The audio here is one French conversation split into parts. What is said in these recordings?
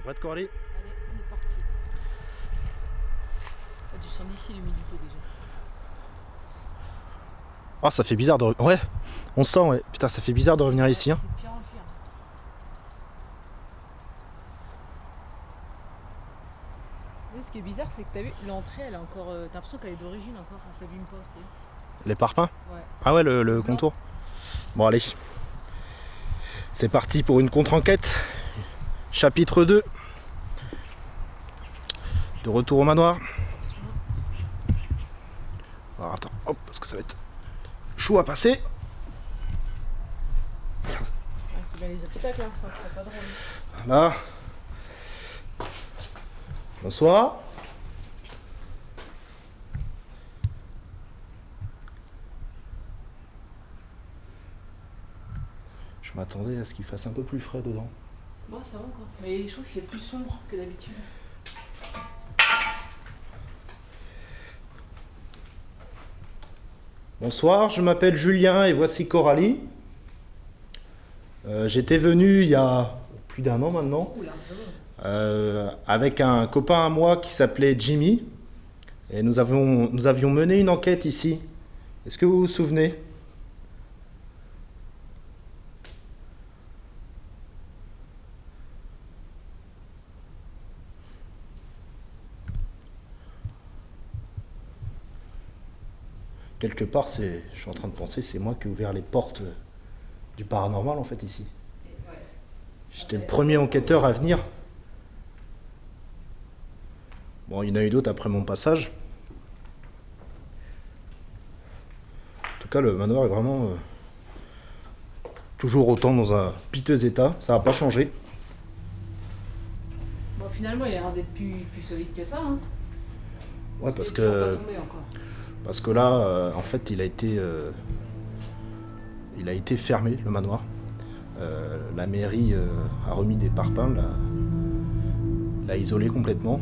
T'es prête, Coralie? Allez, on est parti. Ah, tu sens d'ici l'humidité déjà. Ah, ça fait bizarre de... Ouais, on sent, ouais. Putain, ça fait bizarre de revenir Ouais, ici, hein. c'est de pire en pire. Et ce qui est bizarre, c'est que t'as vu, l'entrée, elle est encore. T'as l'impression qu'elle est d'origine encore, elle s'abîme pas, tu sais. Les parpaings? Ouais. Ah ouais, le Blanc. contour. Bon, allez. C'est parti pour une contre-enquête. Chapitre 2. De retour au manoir. Alors, attends, hop, parce que ça va être chaud à passer. Ah, faut bien les obstacles, hein, ça serait pas drôle. Là. Bonsoir. Je m'attendais à ce qu'il fasse un peu plus frais dedans. Bon, ça va encore. Mais je trouve qu'il fait plus sombre que d'habitude. Bonsoir, je m'appelle Julien et voici Coralie. J'étais venu il y a plus d'un an maintenant Oula, avec un copain à moi qui s'appelait Jimmy et nous avions mené une enquête ici. Est-ce que vous vous souvenez? Quelque part, je suis en train de penser, c'est moi qui ai ouvert les portes du paranormal en fait ici. ouais. J'étais le premier enquêteur à venir. Bon, il y en a eu d'autres après mon passage. En tout cas, le manoir est vraiment toujours autant dans un piteux état. Ça n'a pas changé. Bon, finalement, il a l'air d'être plus solide que ça, hein. Ouais, Il est toujours pas tombé encore. parce que là, en fait, il a été fermé, le manoir. La mairie a remis des parpaings, l'a isolé complètement.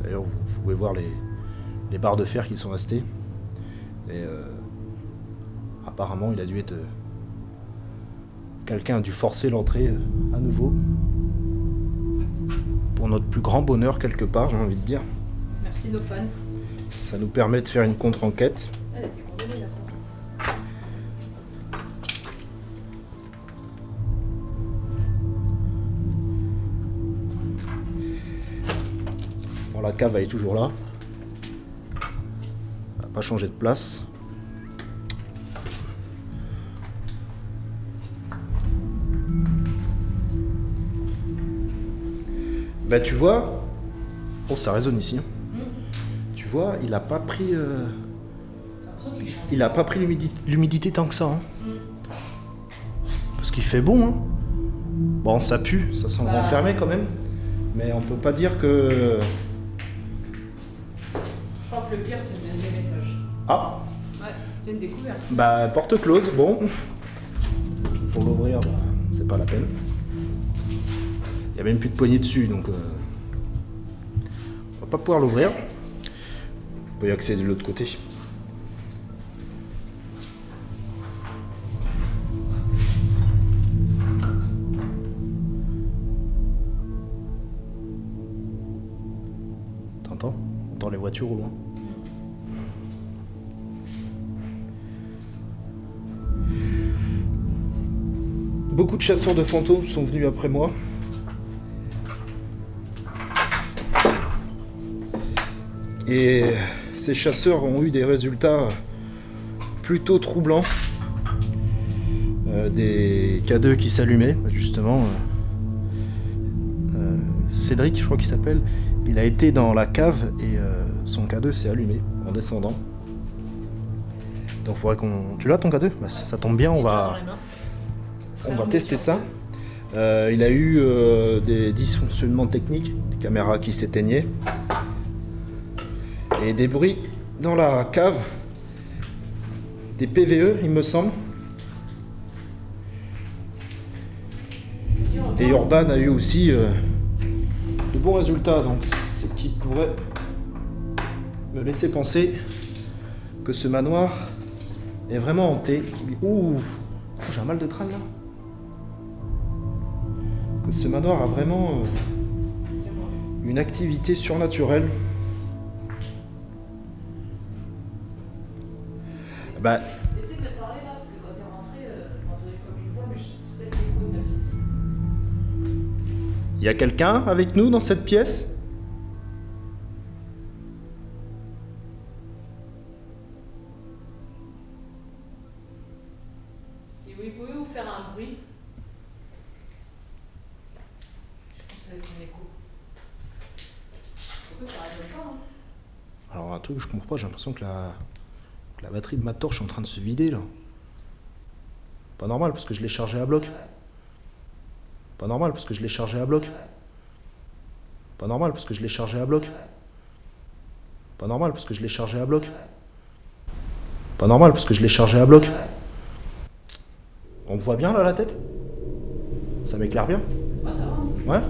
D'ailleurs, vous pouvez voir les barres de fer qui sont restées. Et apparemment, il a dû être... quelqu'un a dû forcer l'entrée à nouveau. Pour notre plus grand bonheur, quelque part, j'ai envie de dire. Merci nos fans. Ça nous permet de faire une contre-enquête. Elle était condamnée, la porte. Bon, la cave, elle est toujours là. Elle n'a pas changé de place. Bah tu vois... Oh, ça résonne ici. Tu vois, il a pas pris... Il a pas pris l'humidité tant que ça. Hein. Parce qu'il fait bon. Hein. Bon, ça pue, ça sent renfermé quand même. Mais on peut pas dire que... Je crois que le pire, c'est le deuxième étage. Ah, Ouais, c'est une découverte. bah porte close, bon. Pour l'ouvrir, bah, c'est pas la peine. Il y a même plus de poignée dessus, donc... on va pas pouvoir l'ouvrir. On peut y accéder de l'autre côté. T'entends? On entend les voitures au loin. Beaucoup de chasseurs de fantômes sont venus après moi. Et ces chasseurs ont eu des résultats plutôt troublants. Des K2 qui s'allumaient, justement. Cédric, je crois qu'il s'appelle, il a été dans la cave et son K2 s'est allumé en descendant. Donc faudrait qu'on... Tu l'as ton K2? Bah, ça tombe bien, on va tester ça. Il a eu des dysfonctionnements techniques, des caméras qui s'éteignaient. Et des bruits dans la cave, des PVE il me semble. Et Urban a eu aussi de bons résultats, donc ce qui pourrait me laisser penser que ce manoir est vraiment hanté. Ouh, j'ai un mal de crâne là. Que ce manoir a vraiment une activité surnaturelle. Bah, essaie de parler là, parce que quand t'es rentré, je m'entendais comme une voix, mais c'est peut-être l'écho de la pièce. il y a quelqu'un avec nous dans cette pièce? Si vous pouvez vous faire un bruit. Je pense que ça va être un écho. Pourquoi ça résonne pas, hein? Alors un truc que je comprends pas, j'ai l'impression que la batterie de ma torche est en train de se vider là. Pas normal parce que je l'ai chargée à bloc. Ouais. Pas normal parce que je l'ai chargée à bloc. Ouais. Pas normal parce que je l'ai chargée à bloc. Ouais. Pas normal parce que je l'ai chargée à bloc. Ouais. Pas normal parce que je l'ai chargée à bloc. Ouais. On me voit bien là la tête? Ça m'éclaire bien? Ah, ça va, hein? Ouais?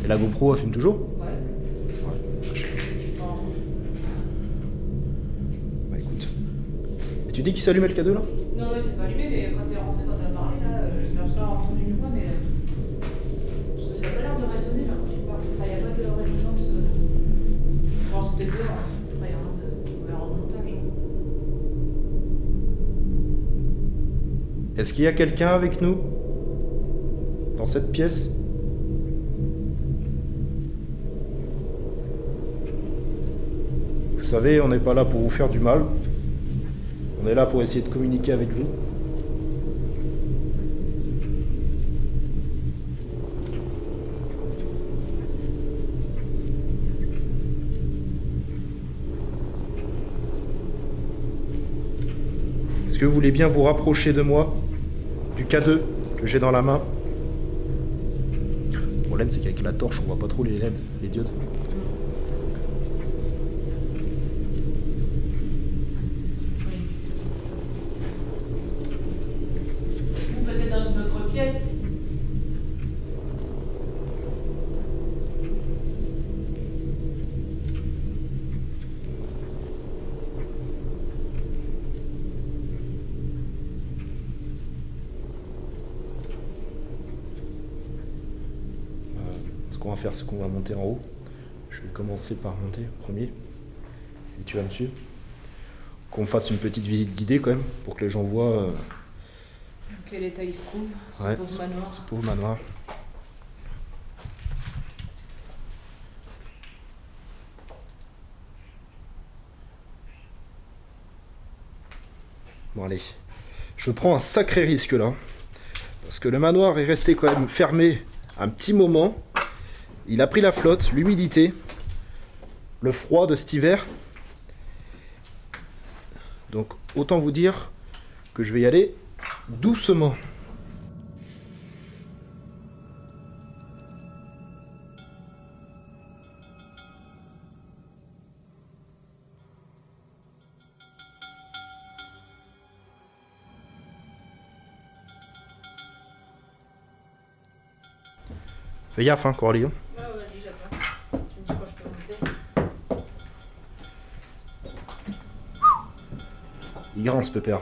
Et la GoPro elle filme toujours? Ouais. Ouais. En rouge. Bah écoute. Et tu dis qu'il s'allumait le cadeau là? Non, il s'est pas allumé, mais quand t'es rentré, quand t'as parlé, là, j'ai l'impression d'avoir entendu une voix, mais. Parce que ça a pas l'air de résonner là quand tu parles. Enfin, il n'y a pas de résonance. Bon, c'est peut-être dehors. Après, il y a rien de. On verra en montage. Est-ce qu'il y a quelqu'un avec nous? Dans cette pièce? Vous savez, on n'est pas là pour vous faire du mal. On est là pour essayer de communiquer avec vous. Est-ce que vous voulez bien vous rapprocher de moi, du K2 que j'ai dans la main? Le problème c'est qu'avec la torche on voit pas trop les LED, les diodes. Ou peut-être dans une autre pièce. Ce qu'on va faire, c'est qu'on va monter en haut. Je vais commencer par monter premier. Et tu vas me suivre. Qu'on fasse une petite visite guidée quand même, pour que les gens voient Dans quel état il se trouve, ce ouais, pauvre manoir. ce pauvre manoir. Bon allez, je prends un sacré risque là. Parce que le manoir est resté quand même fermé un petit moment. Il a pris la flotte, l'humidité, le froid de cet hiver. Donc autant vous dire que je vais y aller doucement. Fais gaffe hein, Coralie. Ouais, vas-y, j'attends. Tu me dis quand je peux monter. Il grince ce pépère.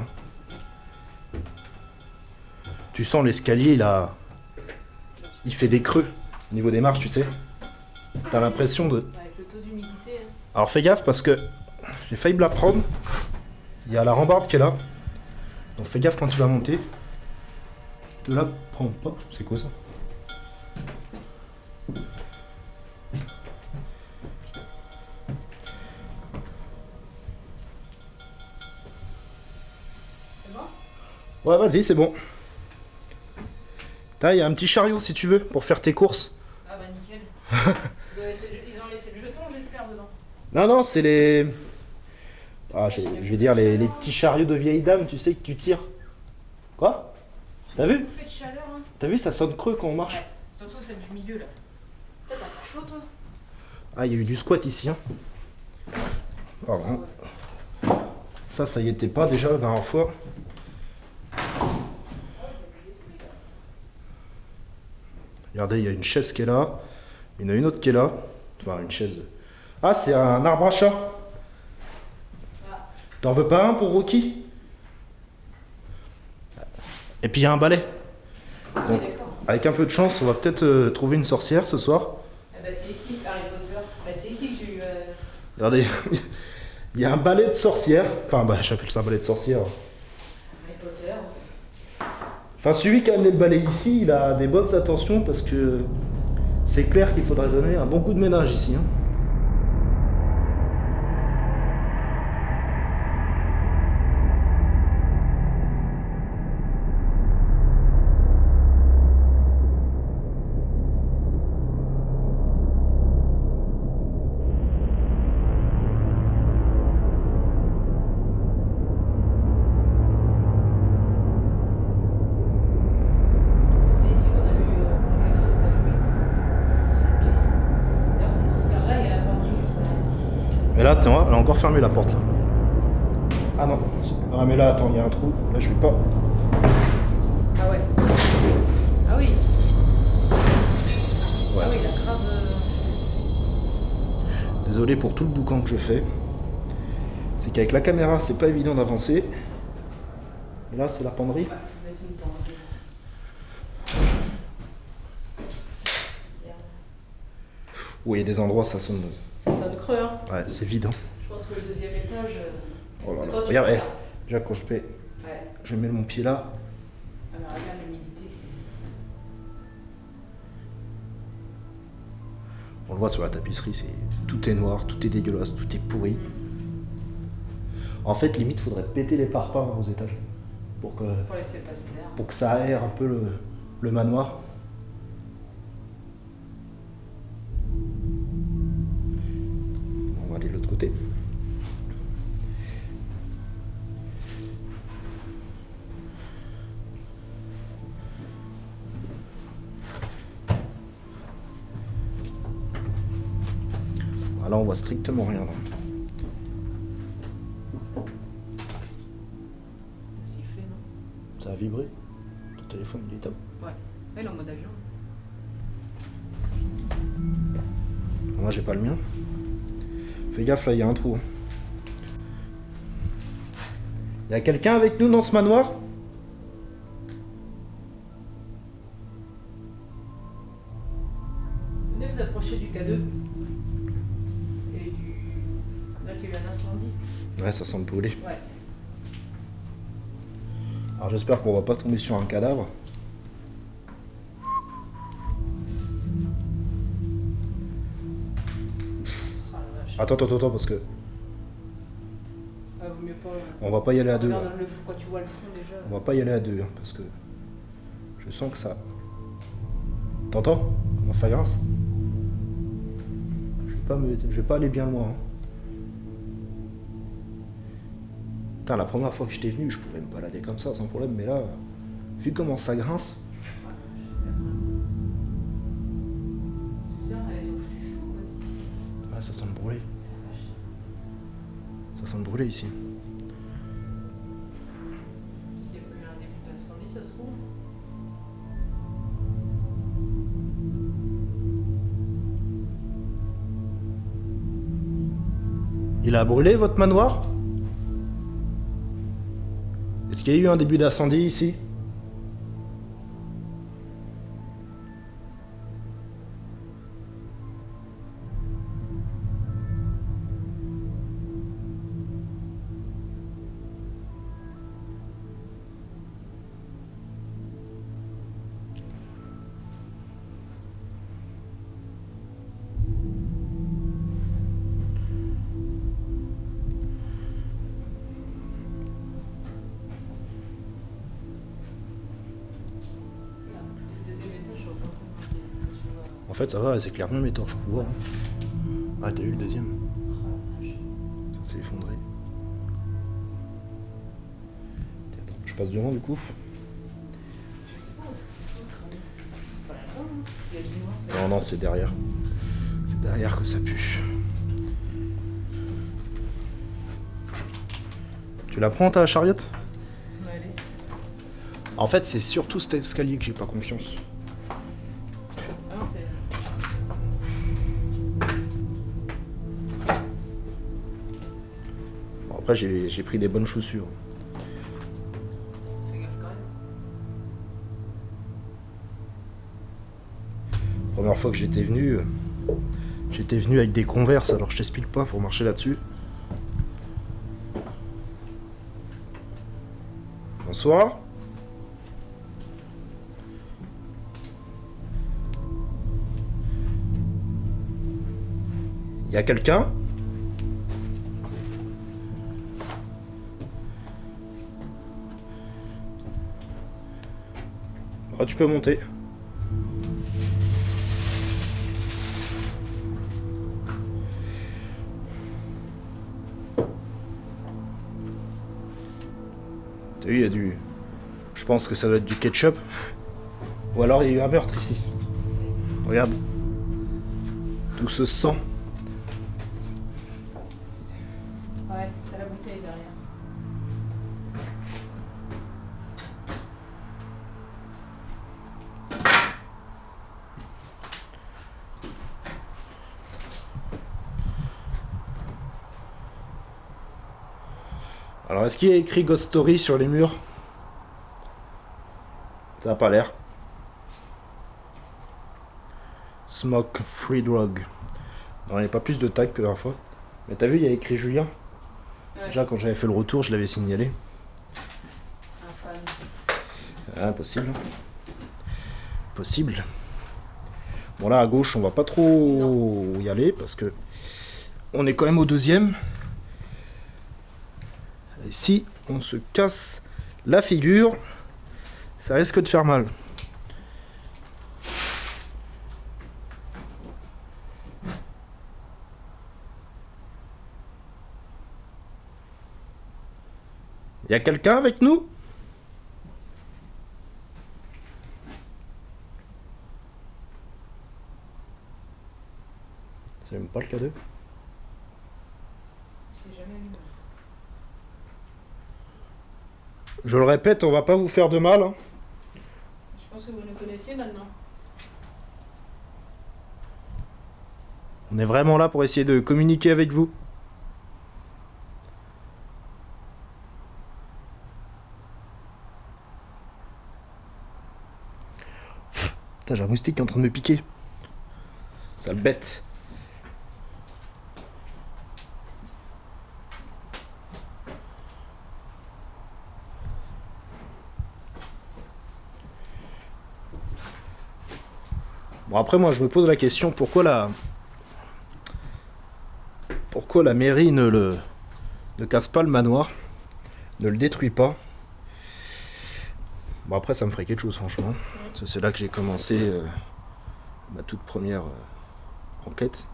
Tu sens l'escalier là. Il fait des creux au niveau des marches, tu sais. T'as l'impression de. Avec le taux d'humidité. Hein. Alors fais gaffe parce que j'ai failli me la prendre. Il y a la rambarde qui est là. Donc fais gaffe quand tu vas monter. Te la prends pas. C'est quoi ça? C'est bon? Ouais, vas-y, c'est bon. T'as, il y a un petit chariot si tu veux pour faire tes courses. Ah bah nickel. Ils ont laissé le jeton, j'espère, dedans. Non, non, c'est les. Ah, je vais dire les petits chariots de vieilles dames, tu sais, que tu tires. Quoi? T'as vu? Bouffée de chaleur, hein. T'as vu, ça sonne creux quand on marche. Ouais, surtout celle du milieu là. Toi, t'as pas chaud, toi? Ah, il y a eu du squat ici, hein. Pardon. Ça y était pas déjà la dernière fois. Regardez, il y a une chaise qui est là. Il y en a une autre qui est là. Enfin, une chaise. Ah, c'est un arbre à chat. T'en veux pas un pour Rocky? Et puis il y a un balai. Donc, D'accord. avec un peu de chance, on va peut-être trouver une sorcière ce soir. Eh bah c'est ici, Harry Potter. Bah c'est ici que j'ai eu... Regardez, il y a un balai de sorcière. Enfin, bah, j'appelle ça un balai de sorcière. Harry Potter. Enfin, celui qui a amené le balai ici, il a des bonnes intentions parce que c'est clair qu'il faudrait donner un bon coup de ménage ici. Hein. C'est ici qu'on a vu le cadeau s'est allumé. Dans cette pièce. D'ailleurs, cette ouverte-là, il y a la penderie juste derrière. Mais là, attends, elle a encore fermé la porte là. Ah non. Ah mais là, attends, il y a un trou. Là, je vais pas. Ah ouais. Ah oui. Ouais. Ah oui, la crabe... Désolé pour tout le boucan que je fais. C'est qu'avec la caméra, c'est pas évident d'avancer. Et là, c'est la penderie. Ouais, ça doit être une penderie. Où il y a des endroits, ça sonne. Ça sonne creux, hein. Ouais, c'est vide. Hein. Je pense que le deuxième étage... Oh là là. Attends, tu Regarde, regardes. déjà quand je mets, Ouais. je mets mon pied là. Ah mais regarde l'humidité, c'est... On le voit sur la tapisserie, tout est noir, tout est dégueulasse, tout est pourri. En fait, limite, faudrait péter les parpaings aux étages pour que laisser passer l'air. pour que ça aère un peu le manoir. On va aller de l'autre côté. Ah, là, on voit strictement rien. Là. Sifflé, non? Ça a vibré. Ton téléphone, il est éteint. Ouais. Elle est en mode avion. Moi, j'ai pas le mien. Fais gaffe, là, il y a un trou. Il y a quelqu'un avec nous dans ce manoir? Venez vous approcher du K2. Et du... Là, qu'il y a eu un incendie. Ouais, ça sent brûler. Ouais. Alors, j'espère qu'on va pas tomber sur un cadavre. Ah la vache. Attends, parce que Ah, vaut mieux pas... on va pas y aller à deux. Regarde Là. quand tu vois le fond déjà. On va pas y aller à deux, hein, parce que je sens que ça... T'entends comment ça grince? Je vais pas aller bien loin. Hein. Putain, la première fois que j'étais venu, je pouvais me balader comme ça sans problème, mais là, vu comment ça grince, C'est bizarre, elles ont foutu fou quoi d'ici. ah, ça sent le brûler. La vache. Ça sent le brûler ici. S'il y a pas eu un début d'incendie, ça se trouve. Il a brûlé votre manoir? Est-ce qu'il y a eu un début d'incendie ici? Le deuxième étage, je vois pas comment tu vois. En fait, ça va, c'est clair bien mes torches, faut voir. Hein. Ah, t'as eu le deuxième? Oh la vache. Ça s'est effondré. Tiens, attends, je passe devant du coup. Je sais pas où est-ce que ça sent cramé. C'est pas là-bas, hein. Il y a du noir. Non, c'est derrière. C'est derrière que ça pue. Tu la prends ta chariote? Allez. En fait, c'est surtout cet escalier que j'ai pas confiance. Ah non, c'est... Bon, après, j'ai pris des bonnes chaussures. Fais gaffe quand même. Première fois que j'étais venu, J'étais venu avec des Converse, alors je t'explique pas pour marcher là-dessus. Bonsoir. Y a quelqu'un? Ah, tu peux monter. T'as vu, il y a du... Je pense que ça doit être du ketchup. Ou alors il y a eu un meurtre ici. Regarde. Tout ce sang. Ouais, t'as la bouteille derrière. Alors, est-ce qu'il y a écrit Ghost Story sur les murs? Ça a pas l'air. Smoke Free Drug. Non, il n'y avait pas plus de tags que la dernière fois. Mais t'as vu, il y a écrit Julien. Ouais. Déjà, quand j'avais fait le retour, je l'avais signalé. Un fan. Ah, possible. Possible. Bon, là, à gauche, on va pas trop y aller, parce que on est quand même au deuxième. Et si on se casse la figure, ça risque de faire mal. Y a quelqu'un avec nous? C'est même pas le cadeau. C'est jamais vu. Je le répète, on va pas vous faire de mal. Hein. Je pense que vous nous connaissez maintenant. On est vraiment là pour essayer de communiquer avec vous. Putain, j'ai un moustique qui est en train de me piquer. Sale bête. Bon, après, moi, je me pose la question, pourquoi la mairie ne casse pas le manoir, ne le détruit pas? Bon, après, ça me ferait quelque chose, franchement. Parce que c'est là que j'ai commencé ma toute première enquête.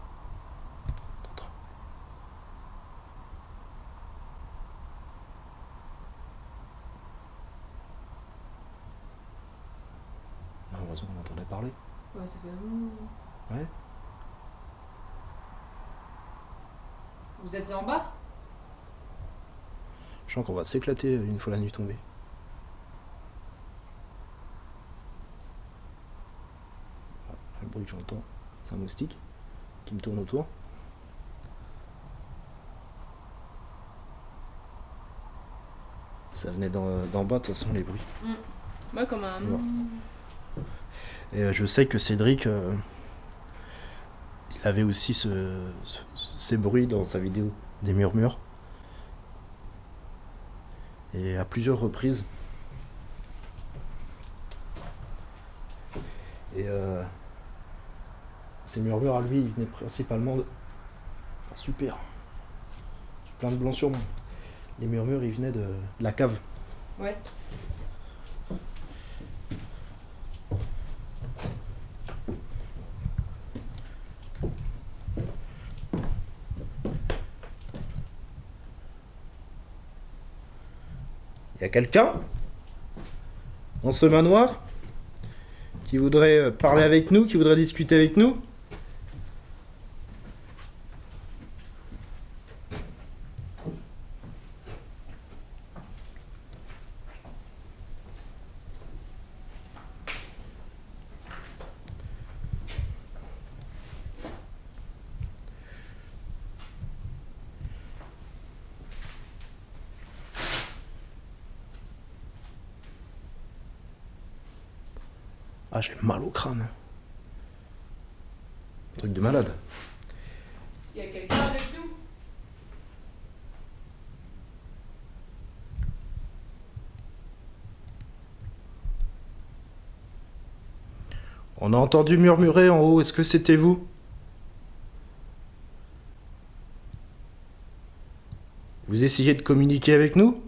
Ah, heureusement qu'on entendait parler. Ouais, ça fait un moment. Ouais. Vous êtes en bas? Je sens qu'on va s'éclater une fois la nuit tombée. Ah, le bruit que j'entends, c'est un moustique qui me tourne autour. Ça venait d'en bas, de toute façon, les bruits. Moi, comme un... Ouais. Et je sais que Cédric, il avait aussi ces bruits dans sa vidéo, des murmures. Et à plusieurs reprises. Et ces murmures à lui, ils venaient principalement de... Ah, super. J'ai plein de blancs sur moi. Les murmures, ils venaient de la cave. Ouais. Y a quelqu'un dans ce manoir qui voudrait parler avec nous, qui voudrait discuter avec nous? Ah, j'ai mal au crâne. Un truc de malade. Est-ce qu'il y a quelqu'un avec nous? On a entendu murmurer en haut, est-ce que c'était vous? Vous essayez de communiquer avec nous?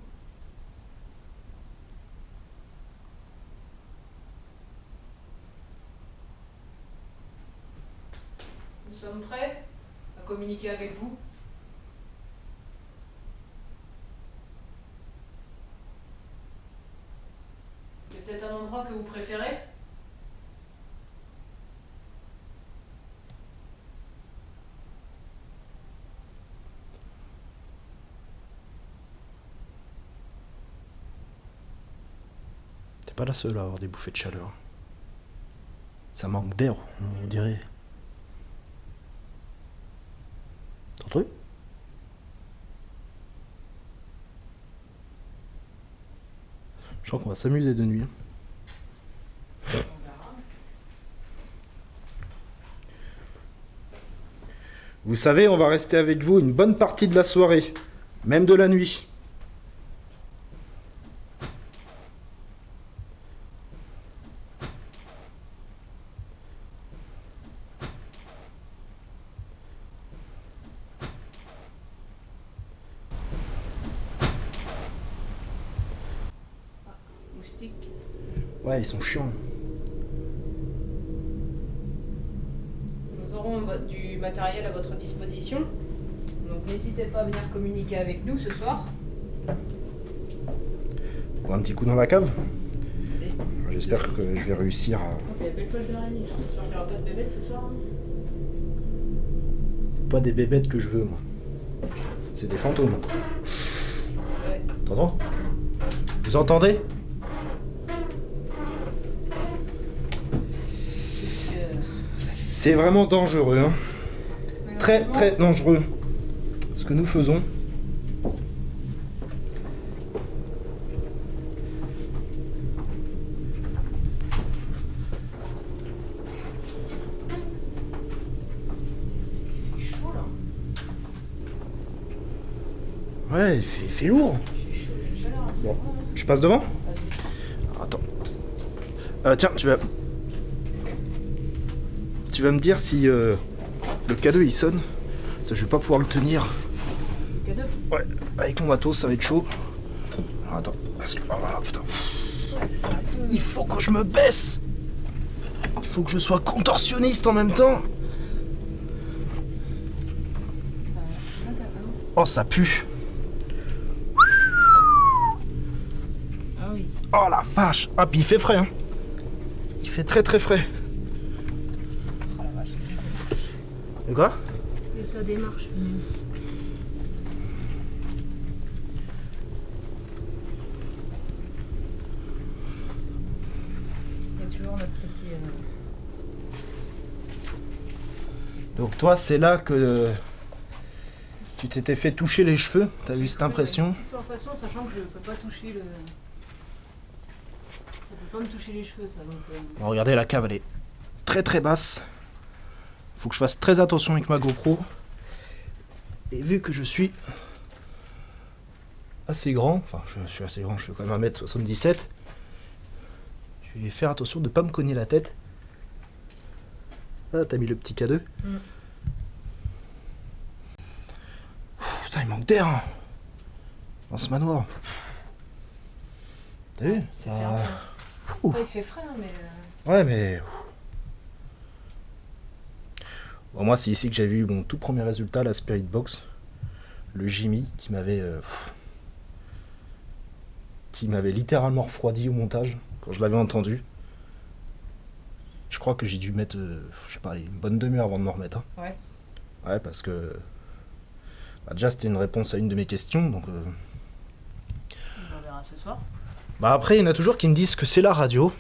Nous sommes prêts à communiquer avec vous. Il y a peut-être un endroit que vous préférez? T'es pas la seule à avoir des bouffées de chaleur. Ça manque d'air, on dirait. T'as entendu? Je crois qu'on va s'amuser de nuit. On verra. Vous savez, on va rester avec vous une bonne partie de la soirée, même de la nuit. Moustique. Ouais, ils sont chiants. Nous aurons du matériel à votre disposition. Donc n'hésitez pas à venir communiquer avec nous ce soir. Bon, un petit coup dans la cave. Allez. J'espère que je vais réussir à... T'as belle toile d'araignée. J'espère qu'il n'y aura pas de bébête ce soir. Hein. C'est pas des bébêtes que je veux, moi. C'est des fantômes. Ouais. T'entends? Vous entendez? C'est vraiment dangereux, hein. Très très dangereux. Ce que nous faisons. Il fait chaud là. Ouais, il fait lourd. Il fait chaud, j'ai une chaleur. Bon, je passe devant? Vas-y. Attends. Tiens, tu vas me dire si le K2 il sonne. Parce que je vais pas pouvoir le tenir. Le cadeau. Ouais, avec mon matos, ça va être chaud. Alors, attends, parce que... Oh là là, putain. Il faut que je me baisse. Il faut que je sois contorsionniste en même temps. Oh, ça pue. Ah oui. Oh la vache. Ah, puis il fait frais, hein. Il fait très très frais. Oh la vache. De quoi? Et ta démarche, punaise. Il y a toujours notre petit... Donc toi, c'est là que tu t'étais fait toucher les cheveux. T'as eu cette impression? Une petite sensation, sachant que je peux pas toucher le... Ça peut pas me toucher les cheveux, ça, donc... Bon, regardez, la cave, elle est très très basse. Faut que je fasse très attention avec ma GoPro. Et vu que je suis assez grand, enfin je suis assez grand, je fais quand même 1m77, je vais faire attention de ne pas me cogner la tête. Ah, t'as mis le petit K2. Putain, il manque d'air, hein, dans ce manoir. T'as vu ça... Toi, il fait frais, hein, mais... Ouais, mais... Bon, moi, c'est ici que j'ai vu mon tout premier résultat, la Spirit Box. Le Jimmy qui m'avait littéralement refroidi au montage quand je l'avais entendu. Je crois que j'ai dû mettre, je sais pas, allez, une bonne demi-heure avant de m'en remettre. Hein. Ouais. Ouais, parce que... Bah, déjà, c'était une réponse à une de mes questions, donc... On verra ce soir. Bah après, il y en a toujours qui me disent que c'est la radio,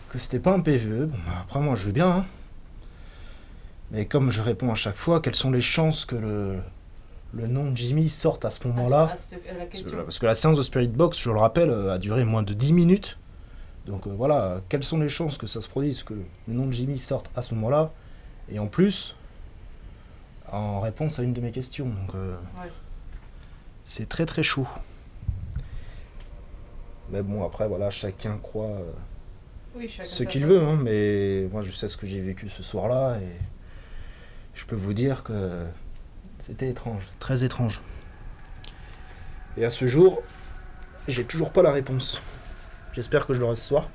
que c'était pas un PVE. Bon, bah, après, moi, je veux bien, hein. Mais comme je réponds à chaque fois, quelles sont les chances que le nom de Jimmy sorte à ce moment-là? Parce que la séance de Spirit Box, je le rappelle, a duré moins de 10 minutes. Donc voilà, quelles sont les chances que ça se produise, que le nom de Jimmy sorte à ce moment-là? Et en plus, en réponse à une de mes questions. Donc, Ouais. c'est très très chaud. Mais bon, après, voilà, chacun croit Oui, chacun ce sa qu'il façon. veut. Hein, mais moi, je sais ce que j'ai vécu ce soir-là. Et je peux vous dire que c'était étrange. Très étrange. Et à ce jour, j'ai toujours pas la réponse. J'espère que je l'aurai ce soir.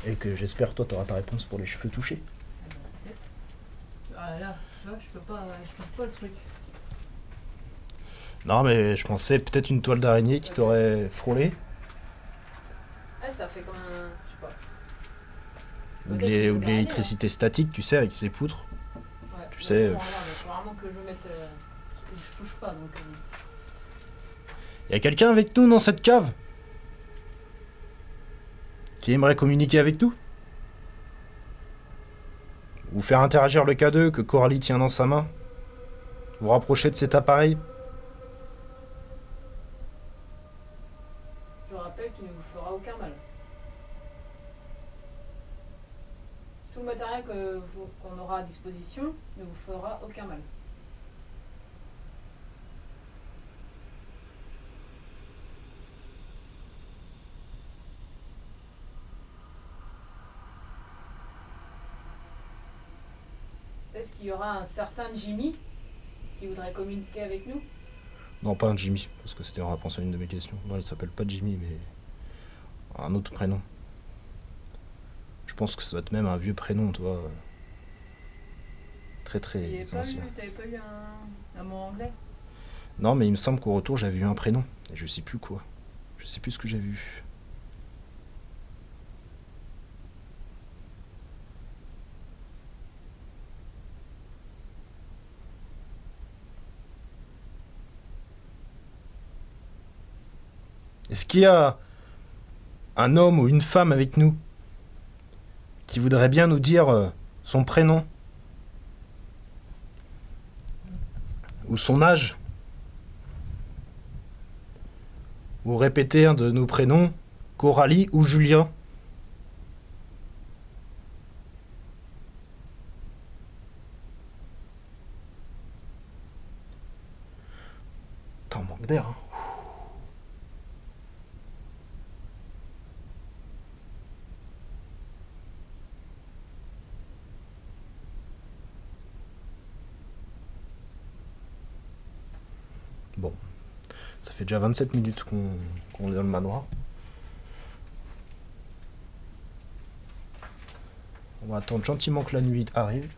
Et que j'espère toi t'auras ta réponse pour les cheveux touchés. Ah bah, peut-être. Ah là, tu vois, je touche pas le truc. Non mais je pensais peut-être une toile d'araignée qui t'aurait frôlé. Ah, ça fait comme un. Je sais pas. Ou de Peut-être une ou toile de d'araignée, l'électricité statique, tu sais, avec ses poutres. Ouais. Tu Mais sais. bon, regarde, faut vraiment que je mette. Que je touche pas donc. Y a quelqu'un avec nous dans cette cave qui aimerait communiquer avec nous? Ou faire interagir le K2 que Coralie tient dans sa main? Vous rapprocher de cet appareil? Je rappelle qu'il ne vous fera aucun mal. Tout le matériel qu'on aura à disposition ne vous fera aucun mal. Est-ce qu'il y aura un certain Jimmy qui voudrait communiquer avec nous? Non, pas un Jimmy, parce que c'était en réponse à une de mes questions. Non, il s'appelle pas Jimmy, mais un autre prénom. Je pense que ça doit être même un vieux prénom, tu vois. Très très ancien. T'avais pas eu un mot anglais? Non, mais il me semble qu'au retour, j'avais eu un prénom. Et je sais plus quoi. Je sais plus ce que j'ai vu. Est-ce qu'il y a un homme ou une femme avec nous qui voudrait bien nous dire son prénom ou son âge? Ou répéter un de nos prénoms, Coralie ou Julien? Putain, on manque d'air. Hein. Bon, ça fait déjà 27 minutes qu'on est dans le manoir. On va attendre gentiment que la nuit arrive.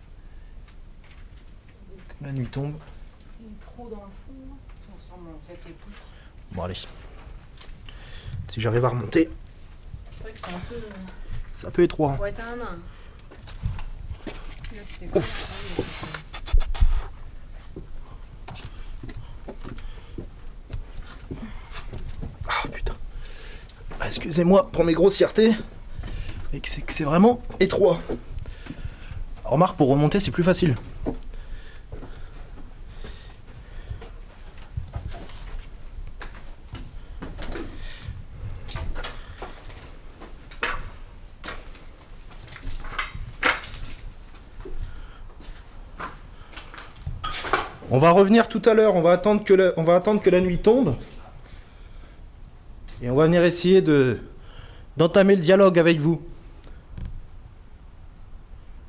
Que la nuit tombe. Il est trop dans le fond, là. Ça ressemble en fait les poutres. Bon, allez. Si j'arrive à remonter, C'est vrai que c'est un peu. c'est un peu étroit. Faut être un nain. Là, c'était quoi? Ah putain. Ah, excusez-moi pour mes grossièretés. Mais c'est que c'est vraiment étroit. Remarque, pour remonter, c'est plus facile. On va revenir tout à l'heure, on va attendre que la nuit tombe. Et on va venir essayer d'entamer le dialogue avec vous.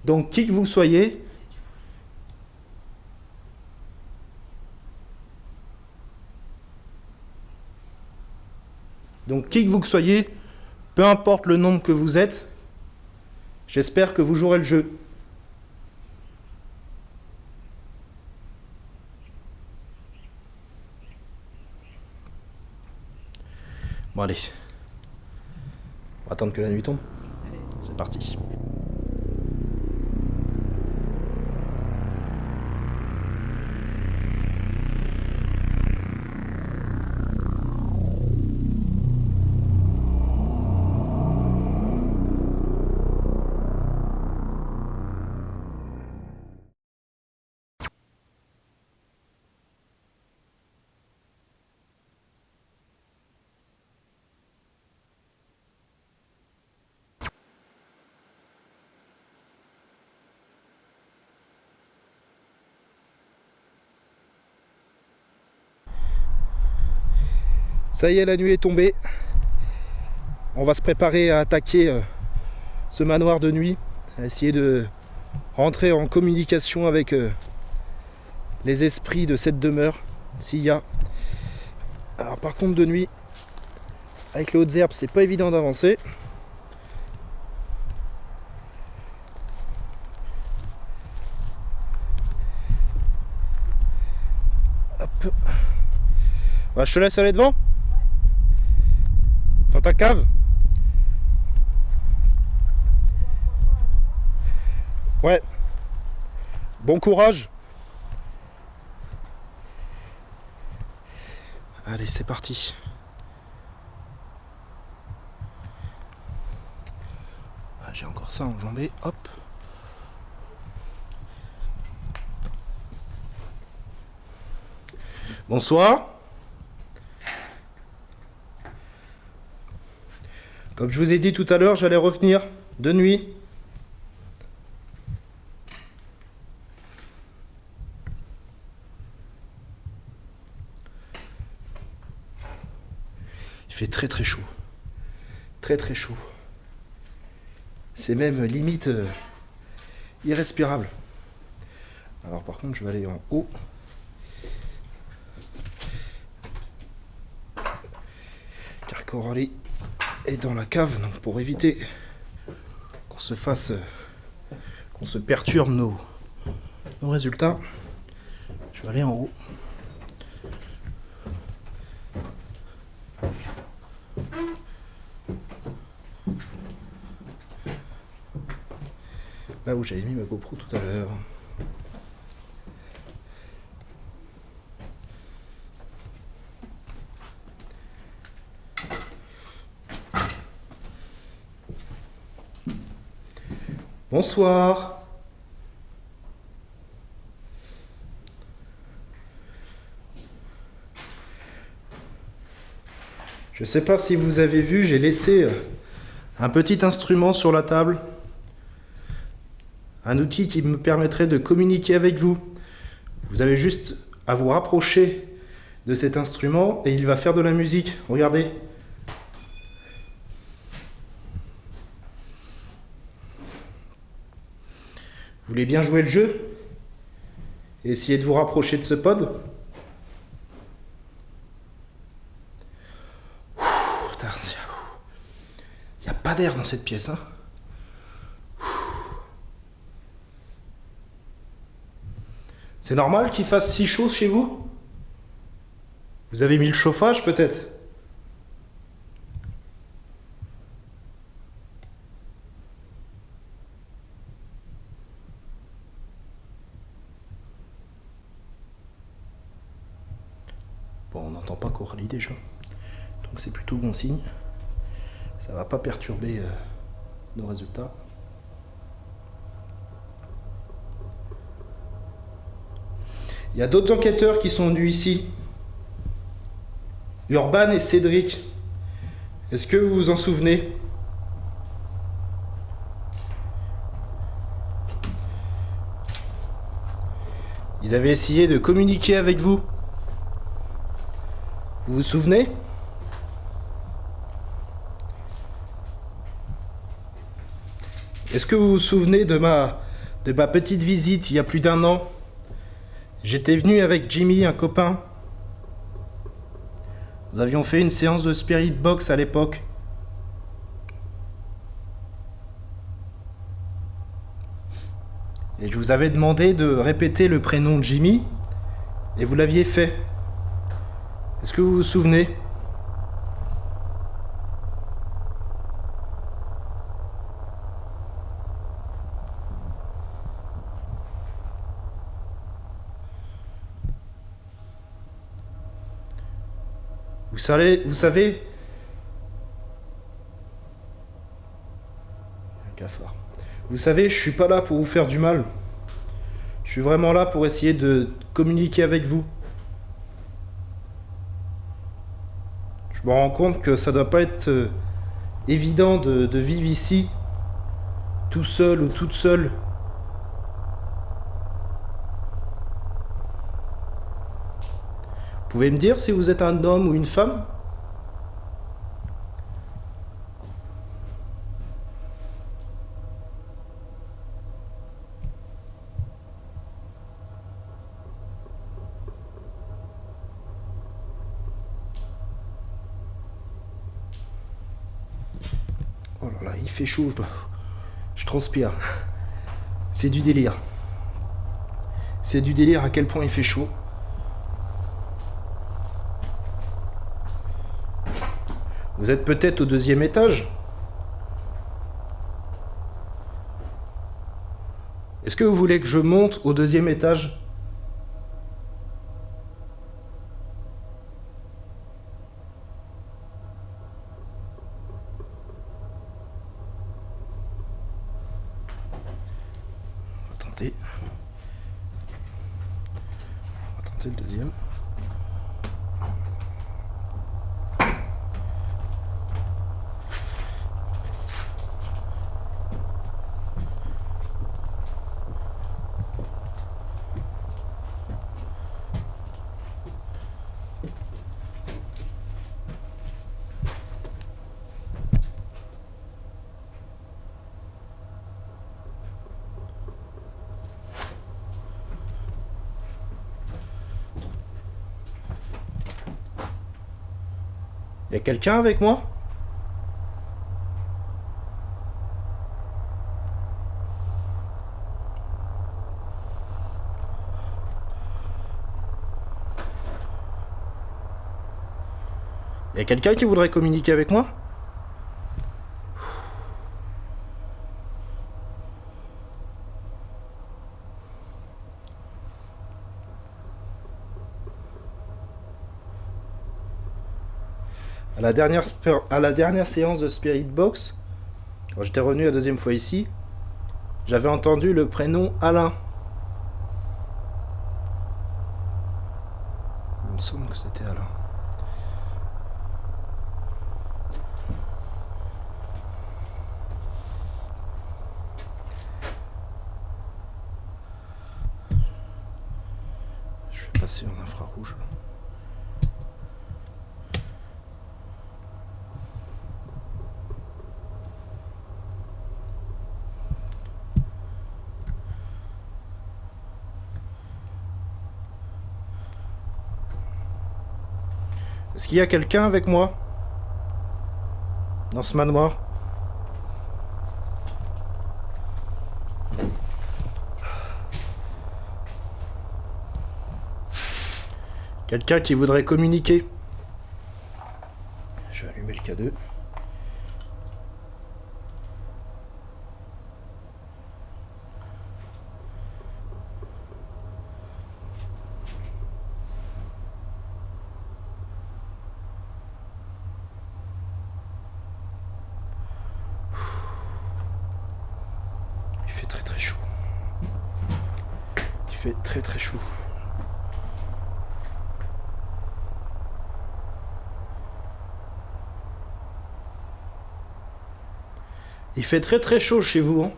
Donc, qui que vous soyez, peu importe le nombre que vous êtes, j'espère que vous jouerez le jeu. Bon allez, on va attendre que la nuit tombe. Allez. C'est parti. Ça y est, la nuit est tombée. On va se préparer à attaquer ce manoir de nuit, à essayer de rentrer en communication avec les esprits de cette demeure, s'il y a. Alors par contre de nuit, avec les hautes herbes, c'est pas évident d'avancer. Hop. Bah, je te laisse aller devant. Dans ta cave. Ouais. Bon courage. Allez, c'est parti. Ah, j'ai encore ça enjambé. Hop. Bonsoir. Comme je vous ai dit tout à l'heure, j'allais revenir de nuit. Il fait très très chaud. Très très chaud. C'est même limite irrespirable. Alors par contre, je vais aller en haut. Car Coralie est dans la cave, donc pour éviter qu'on se fasse, qu'on se perturbe nos résultats, je vais aller en haut. Là où j'avais mis ma GoPro tout à l'heure. Bonsoir. Je ne sais pas si vous avez vu, j'ai laissé un petit instrument sur la table. Un outil qui me permettrait de communiquer avec vous. Vous avez juste à vous rapprocher de cet instrument et il va faire de la musique. Regardez. Vous voulez bien jouer le jeu? Et essayer de vous rapprocher de ce pod? Il n'y a pas d'air dans cette pièce, hein? C'est normal qu'il fasse si chaud chez vous? Vous avez mis le chauffage peut-être? Bon, on n'entend pas Coralie déjà, donc c'est plutôt bon signe. Ça va pas perturber nos résultats. Il y a d'autres enquêteurs qui sont venus ici. Urban et Cédric. Est-ce que vous vous en souvenez? Ils avaient essayé de communiquer avec vous. Vous vous souvenez? Est-ce que vous vous souvenez de ma petite visite il y a plus d'1 an? J'étais venu avec Jimmy, un copain. Nous avions fait une séance de Spirit Box à l'époque. Et je vous avais demandé de répéter le prénom de Jimmy, et vous l'aviez fait. Est-ce que vous vous souvenez? Vous savez, un cafard. Vous savez, je suis pas là pour vous faire du mal. Je suis vraiment là pour essayer de communiquer avec vous. Je me rends compte que ça doit pas être évident de vivre ici, tout seul ou toute seule. Vous pouvez me dire si vous êtes un homme ou une femme? Oh là là, il fait chaud, je transpire. C'est du délire. C'est du délire à quel point il fait chaud. Vous êtes peut-être au 2e étage? Est-ce que vous voulez que je monte au 2e étage? Attendez. On va tenter le 2e. Y a quelqu'un avec moi? Y a quelqu'un qui voudrait communiquer avec moi? À la dernière séance de Spirit Box, quand j'étais revenu la 2e fois ici, j'avais entendu le prénom Alain. Il me semble que c'était Alain. Je vais passer en infrarouge. Est-ce qu'il y a quelqu'un avec moi dans ce manoir? Quelqu'un qui voudrait communiquer? Je vais allumer le K2. Il fait très très chaud. Il fait très très chaud. Il fait très très chaud chez vous, hein?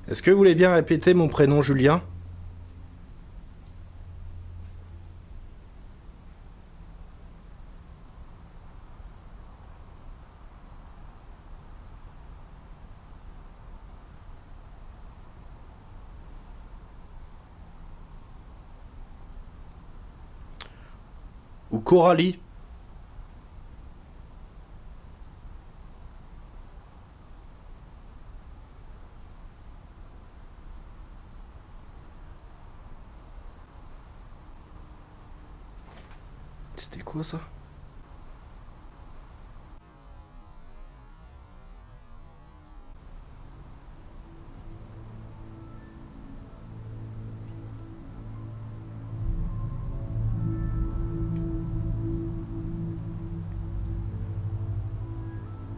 Est-ce que vous voulez bien répéter mon prénom Julien? Ou Coralie? C'était quoi ça?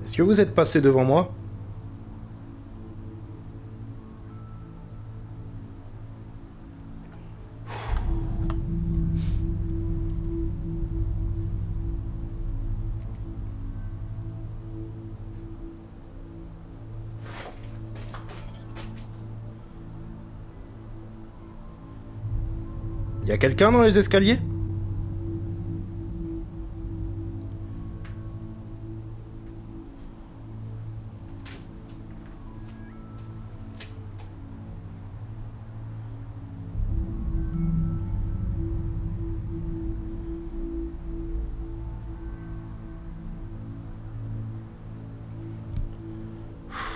Est-ce que vous êtes passé devant moi? Y a quelqu'un dans les escaliers?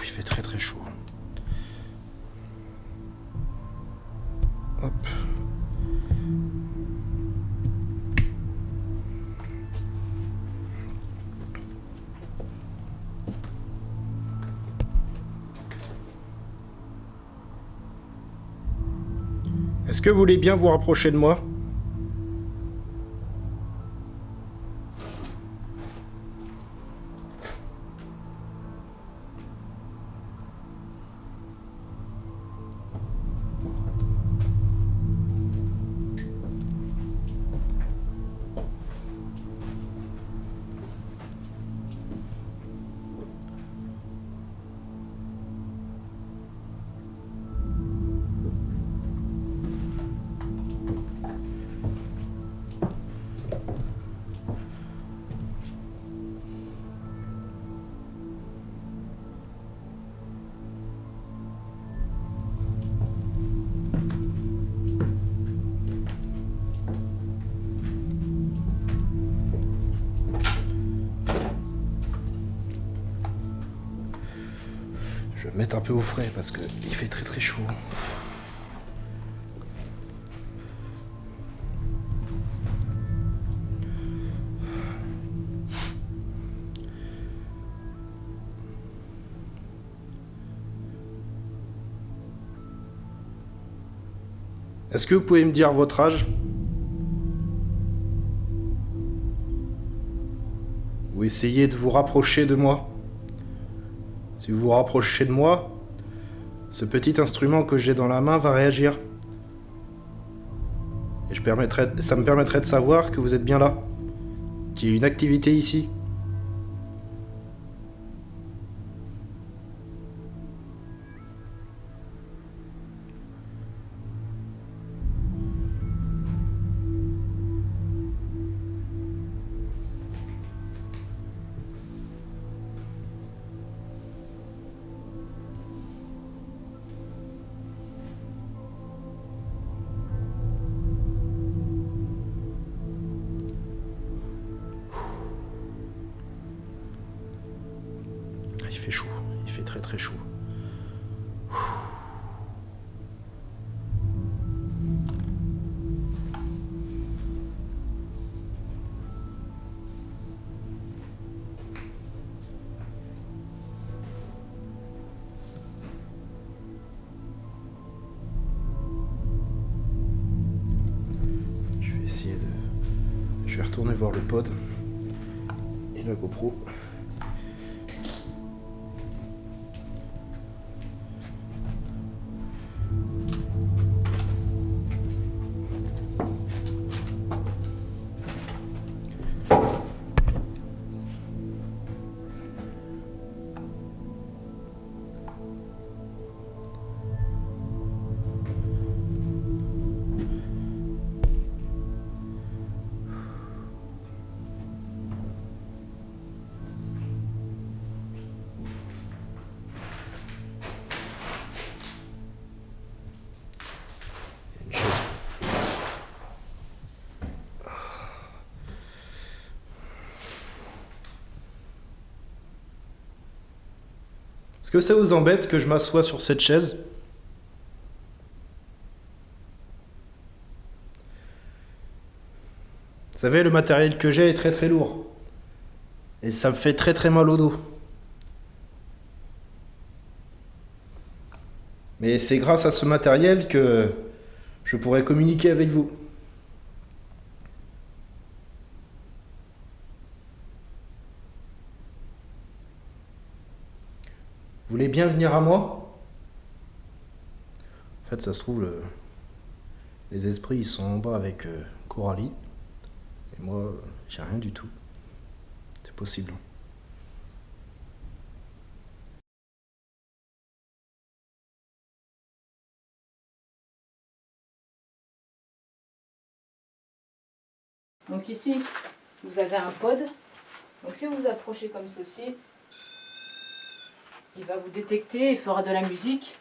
Il fait très très chaud. Hop. Est-ce que vous voulez bien vous rapprocher de moi? Je vais me mettre un peu au frais parce que il fait très très chaud. Est-ce que vous pouvez me dire votre âge? Vous essayez de vous rapprocher de moi. Si vous vous rapprochez de moi, ce petit instrument que j'ai dans la main va réagir. Et ça me permettrait de savoir que vous êtes bien là, qu'il y a une activité ici. Il fait chaud, il fait très très chaud. Je vais retourner voir le pod et la GoPro. Est-ce que ça vous embête que je m'assoie sur cette chaise? Vous savez, le matériel que j'ai est très très lourd. Et ça me fait très très mal au dos. Mais c'est grâce à ce matériel que je pourrais communiquer avec vous. Vous voulez bien venir à moi? En fait, ça se trouve, les esprits ils sont en bas avec Coralie. Et moi, j'ai rien du tout. C'est possible. Donc ici, vous avez un pod. Donc si vous vous approchez comme ceci, il va vous détecter, il fera de la musique,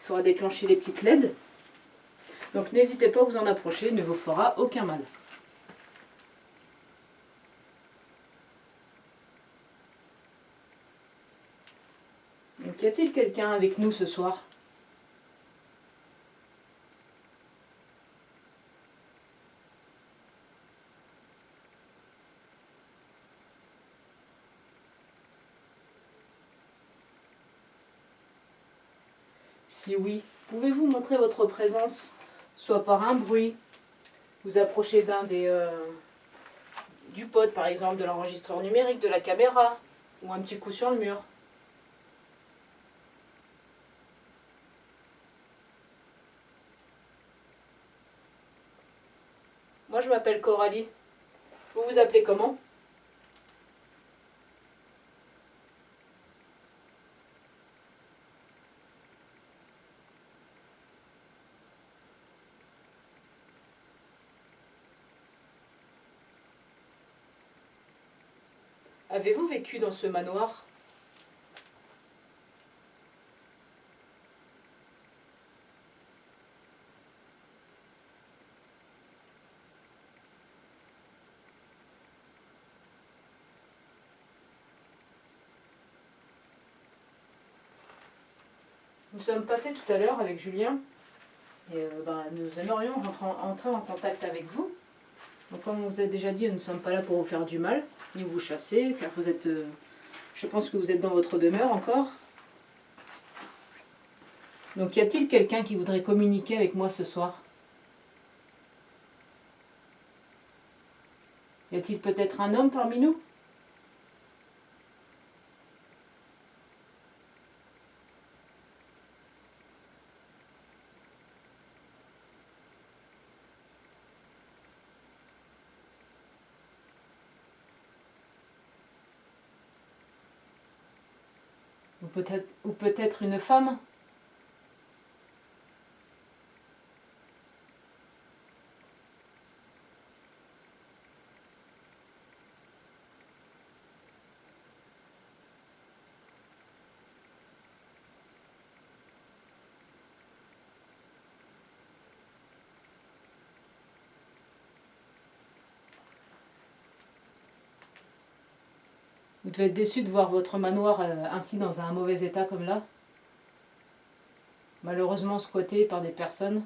il fera déclencher les petites LED. Donc n'hésitez pas à vous en approcher, il ne vous fera aucun mal. Donc y a-t-il quelqu'un avec nous ce soir ? Si oui, pouvez-vous montrer votre présence, soit par un bruit, vous approchez du pod par exemple, de l'enregistreur numérique, de la caméra, ou un petit coup sur le mur. Moi je m'appelle Coralie. Vous vous appelez comment ? Avez-vous vécu dans ce manoir ? Nous sommes passés tout à l'heure avec Julien et nous aimerions entrer en contact avec vous. Donc comme on vous a déjà dit, nous ne sommes pas là pour vous faire du mal, ni vous chasser, car vous êtes, je pense que vous êtes dans votre demeure encore. Donc y a-t-il quelqu'un qui voudrait communiquer avec moi ce soir ? Y a-t-il peut-être un homme parmi nous ? Ou peut-être une femme ? Vous devez être déçu de voir votre manoir ainsi dans un mauvais état comme là. Malheureusement squatté par des personnes.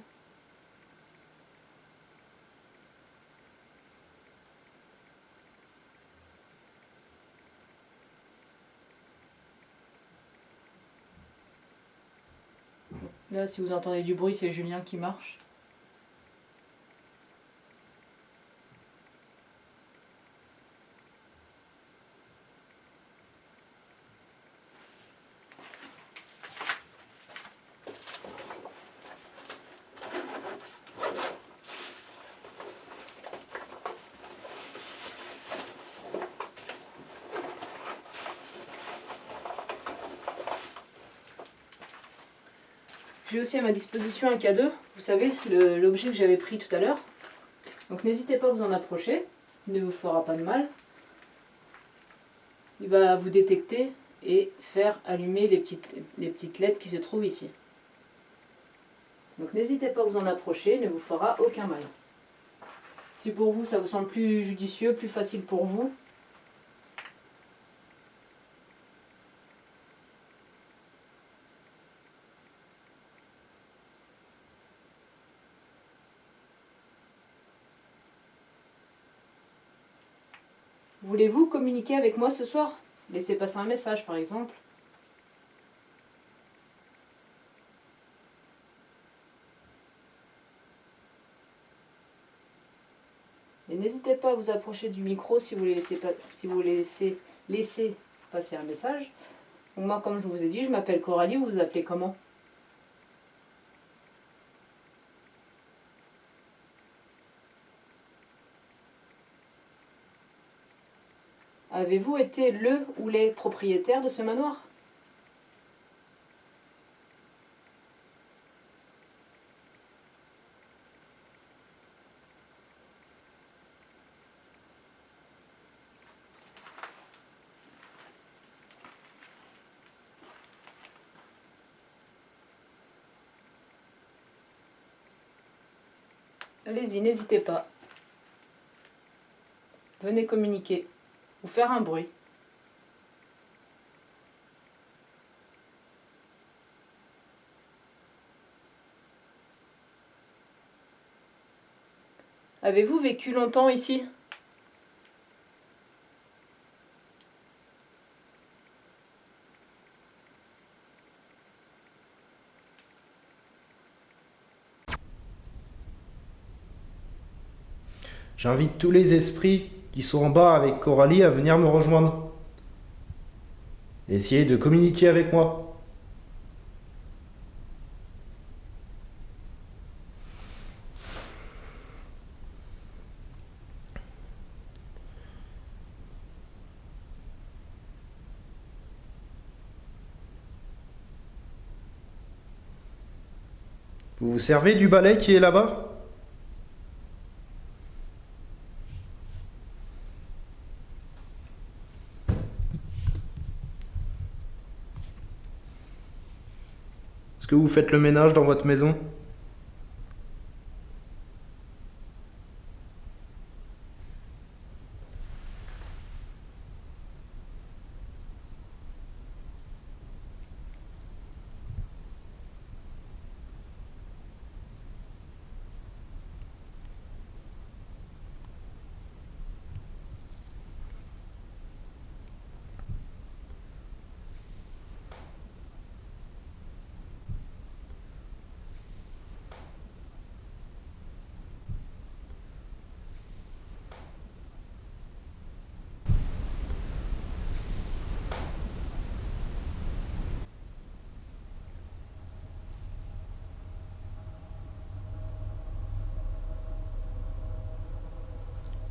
Là, si vous entendez du bruit, c'est Julien qui marche. J'ai aussi à ma disposition un cadeau. Vous savez, c'est l'objet que j'avais pris tout à l'heure. Donc n'hésitez pas à vous en approcher. Il ne vous fera pas de mal. Il va vous détecter et faire allumer les petites LED qui se trouvent ici. Donc n'hésitez pas à vous en approcher, il ne vous fera aucun mal. Si pour vous ça vous semble plus judicieux, plus facile pour vous, voulez-vous communiquer avec moi ce soir ? Laissez passer un message par exemple. Et n'hésitez pas à vous approcher du micro si vous laissez passer un message. Donc moi, comme je vous ai dit, je m'appelle Coralie, vous vous appelez comment ? Avez-vous été le ou les propriétaires de ce manoir ? Allez-y, n'hésitez pas. Venez communiquer ou faire un bruit. Avez-vous vécu longtemps ici ? J'invite tous les esprits qui sont en bas avec Coralie à venir me rejoindre. Essayez de communiquer avec moi. Vous vous servez du balai qui est là-bas ? Est-ce que vous faites le ménage dans votre maison ?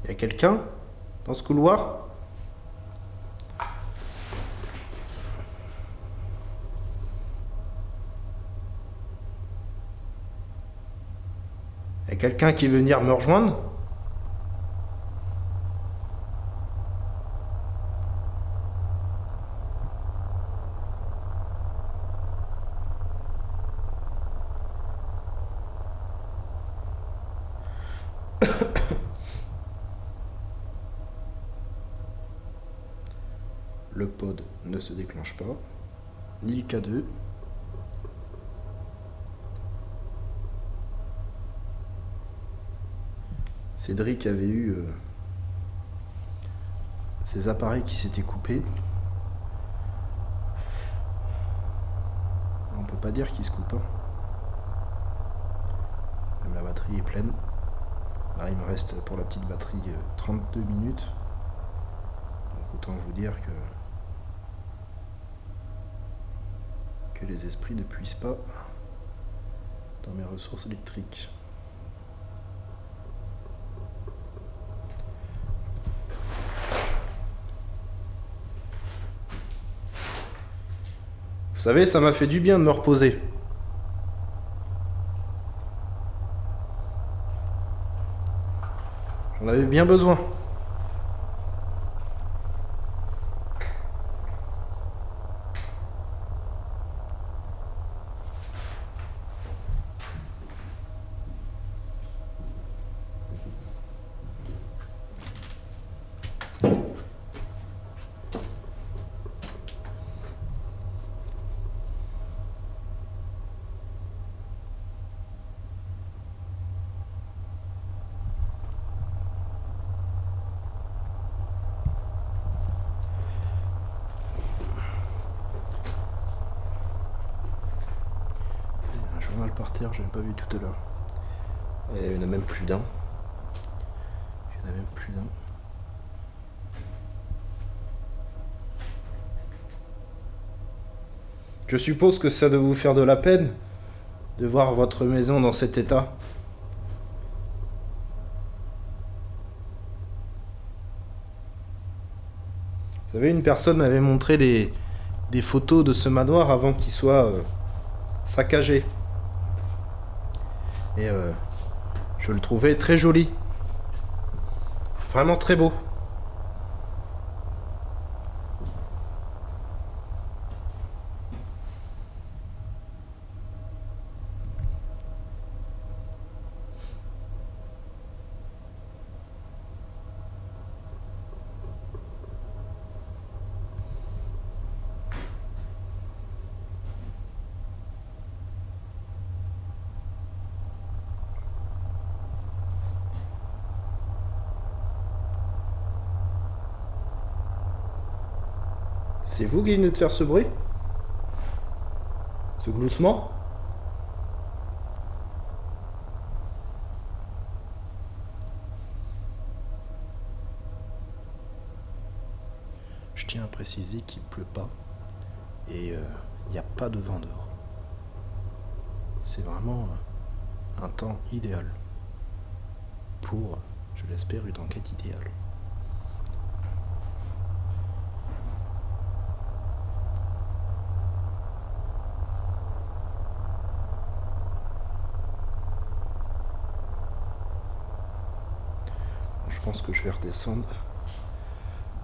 Il y a quelqu'un dans ce couloir ? Il y a quelqu'un qui veut venir me rejoindre ? Le pod ne se déclenche pas, ni le K2. Cédric avait eu ses appareils qui s'étaient coupés. On peut pas dire qu'ils se coupent. Même la batterie est pleine. Là, il me reste pour la petite batterie 32 minutes. Donc autant vous dire que les esprits ne puissent pas dans mes ressources électriques. Vous savez, ça m'a fait du bien de me reposer. J'en avais bien besoin. Journal par terre, j'avais pas vu tout à l'heure. Et il y en a même plus d'un. Je suppose que ça doit vous faire de la peine de voir votre maison dans cet état. Vous savez, une personne m'avait montré des photos de ce manoir avant qu'il soit saccagé. Et je le trouvais très joli. Vraiment très beau. C'est vous qui venez de faire ce bruit? Ce gloussement? Je tiens à préciser qu'il pleut pas et il n'y a pas de vent dehors. C'est vraiment un temps idéal pour, je l'espère, une enquête idéale. Je pense que je vais redescendre,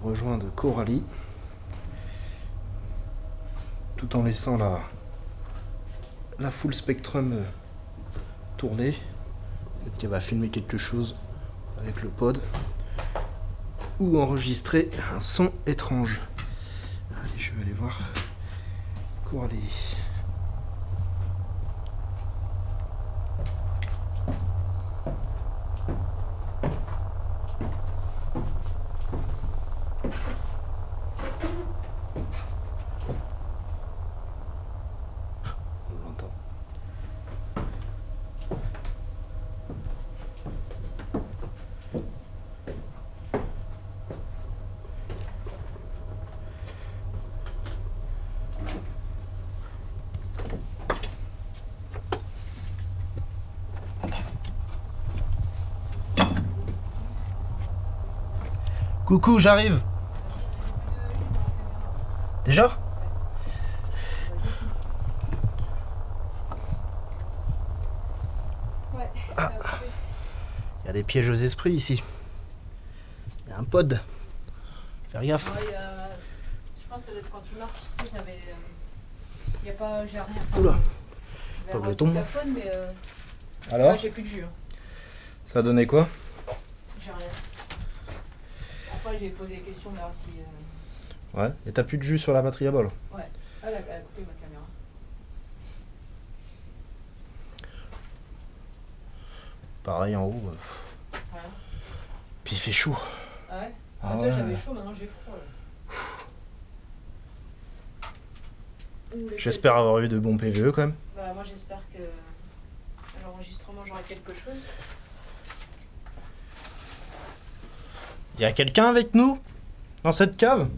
rejoindre Coralie, tout en laissant la full spectrum tourner. Peut-être qu'elle va filmer quelque chose avec le pod ou enregistrer un son étrange. Allez, je vais aller voir Coralie. On l'entend. Coucou, j'arrive. Déjà? Ouais. Ah. Il y a des pièges aux esprits ici. Il y a un pod. Faire gaffe. Ouais, je pense que ça doit être quand tu marches, tu sais, ça avait. Il y a pas. J'ai rien. Oula. Je vais Pas que je avoir tombe. du cafone, mais. Alors, Ouais, j'ai plus de jus. Hein. ça a donné quoi? J'ai rien. Après, j'ai posé des questions, mais si. Ouais. Et t'as plus de jus sur la batterie à bol? Ouais. Elle a coupé ma caméra. Pareil en haut. Ouais. Puis il fait chaud. Ah ouais? Ah Toi, ouais. j'avais chaud, maintenant j'ai froid. Là. J'espère avoir eu de bons PVE quand même. Bah, moi, j'espère que l'enregistrement, j'aurai quelque chose. Il y a quelqu'un avec nous? Dans cette cave?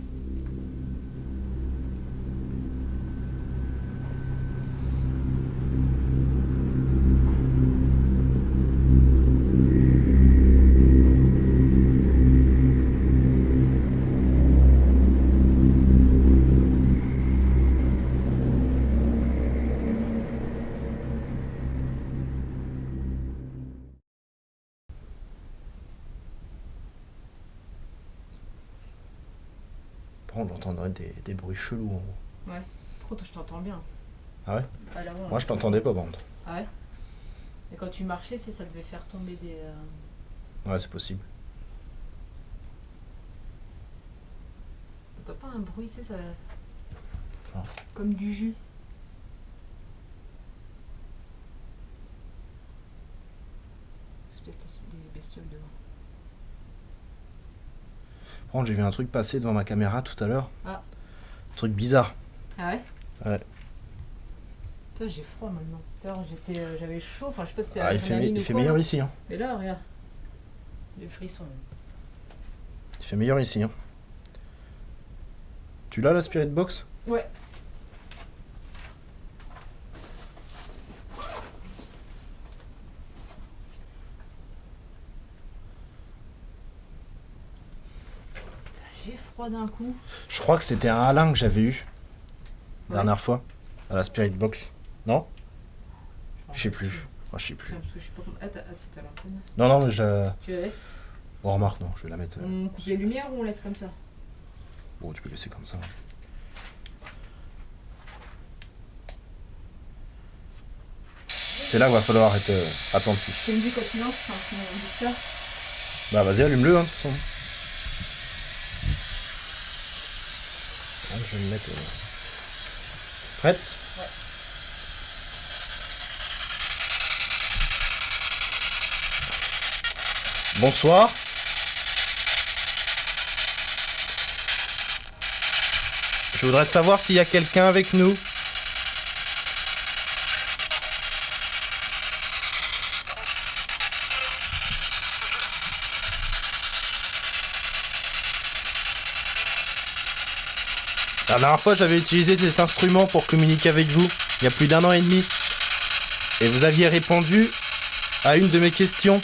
Par contre, j'entendrais des bruits chelous en haut. Ouais. Trop, je t'entends bien. Ah ouais? Ah, là, ouais. Moi je t'entendais pas, bande. Ah ouais? Et quand tu marchais, ça devait faire tomber des. Ouais, c'est possible. T'as pas un bruit, c'est ça. Non. Comme du jus. C'est peut-être des bestioles devant. Par contre, j'ai vu un truc passer devant ma caméra tout à l'heure. Ah. Un truc bizarre. Ah ouais? Ouais. Toi, j'ai froid maintenant. Tout à l'heure, j'avais chaud. Enfin, je sais pas si c'est Ah, il fait meilleur ici. Hein. Mais là, regarde. Les frissons. Il fait meilleur ici. Hein. Tu l'as la Spirit Box? Ouais. J'ai froid d'un coup. Je crois que c'était un Alain que j'avais eu dernière fois à la Spirit Box. Non? Je sais plus. Oh, je sais plus. Tiens, parce que je sais pas comment. Ah, c'était à l'antenne. Non, non, mais je. Tu la laisses? Oh, remarque, non, je vais la mettre. On coupe les lumières ou on laisse comme ça? Bon, tu peux laisser comme ça. C'est là qu'il va falloir être attentif. Tu me dis quand tu lances, je pense mon dicteur. Bah, vas-y, allume-le, hein, de toute façon. Donc, je vais me mettre. Prête? Ouais. Bonsoir. Je voudrais savoir s'il y a quelqu'un avec nous. La dernière fois, j'avais utilisé cet instrument pour communiquer avec vous, il y a plus d'1 an et demi. Et vous aviez répondu à une de mes questions.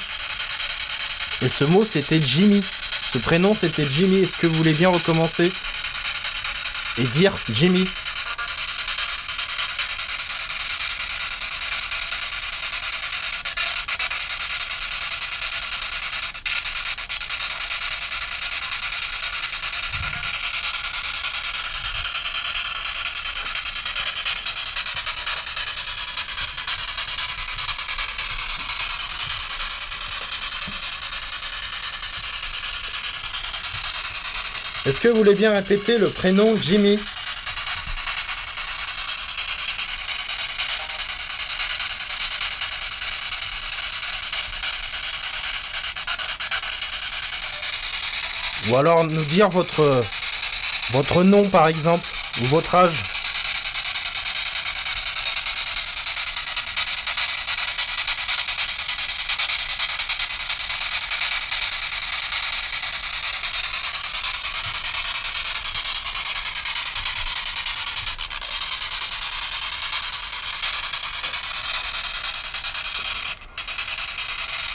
Et ce mot, c'était Jimmy. Ce prénom, c'était Jimmy. Est-ce que vous voulez bien recommencer et dire Jimmy? Est-ce que vous voulez bien répéter le prénom Jimmy? Ou alors nous dire votre nom par exemple, ou votre âge.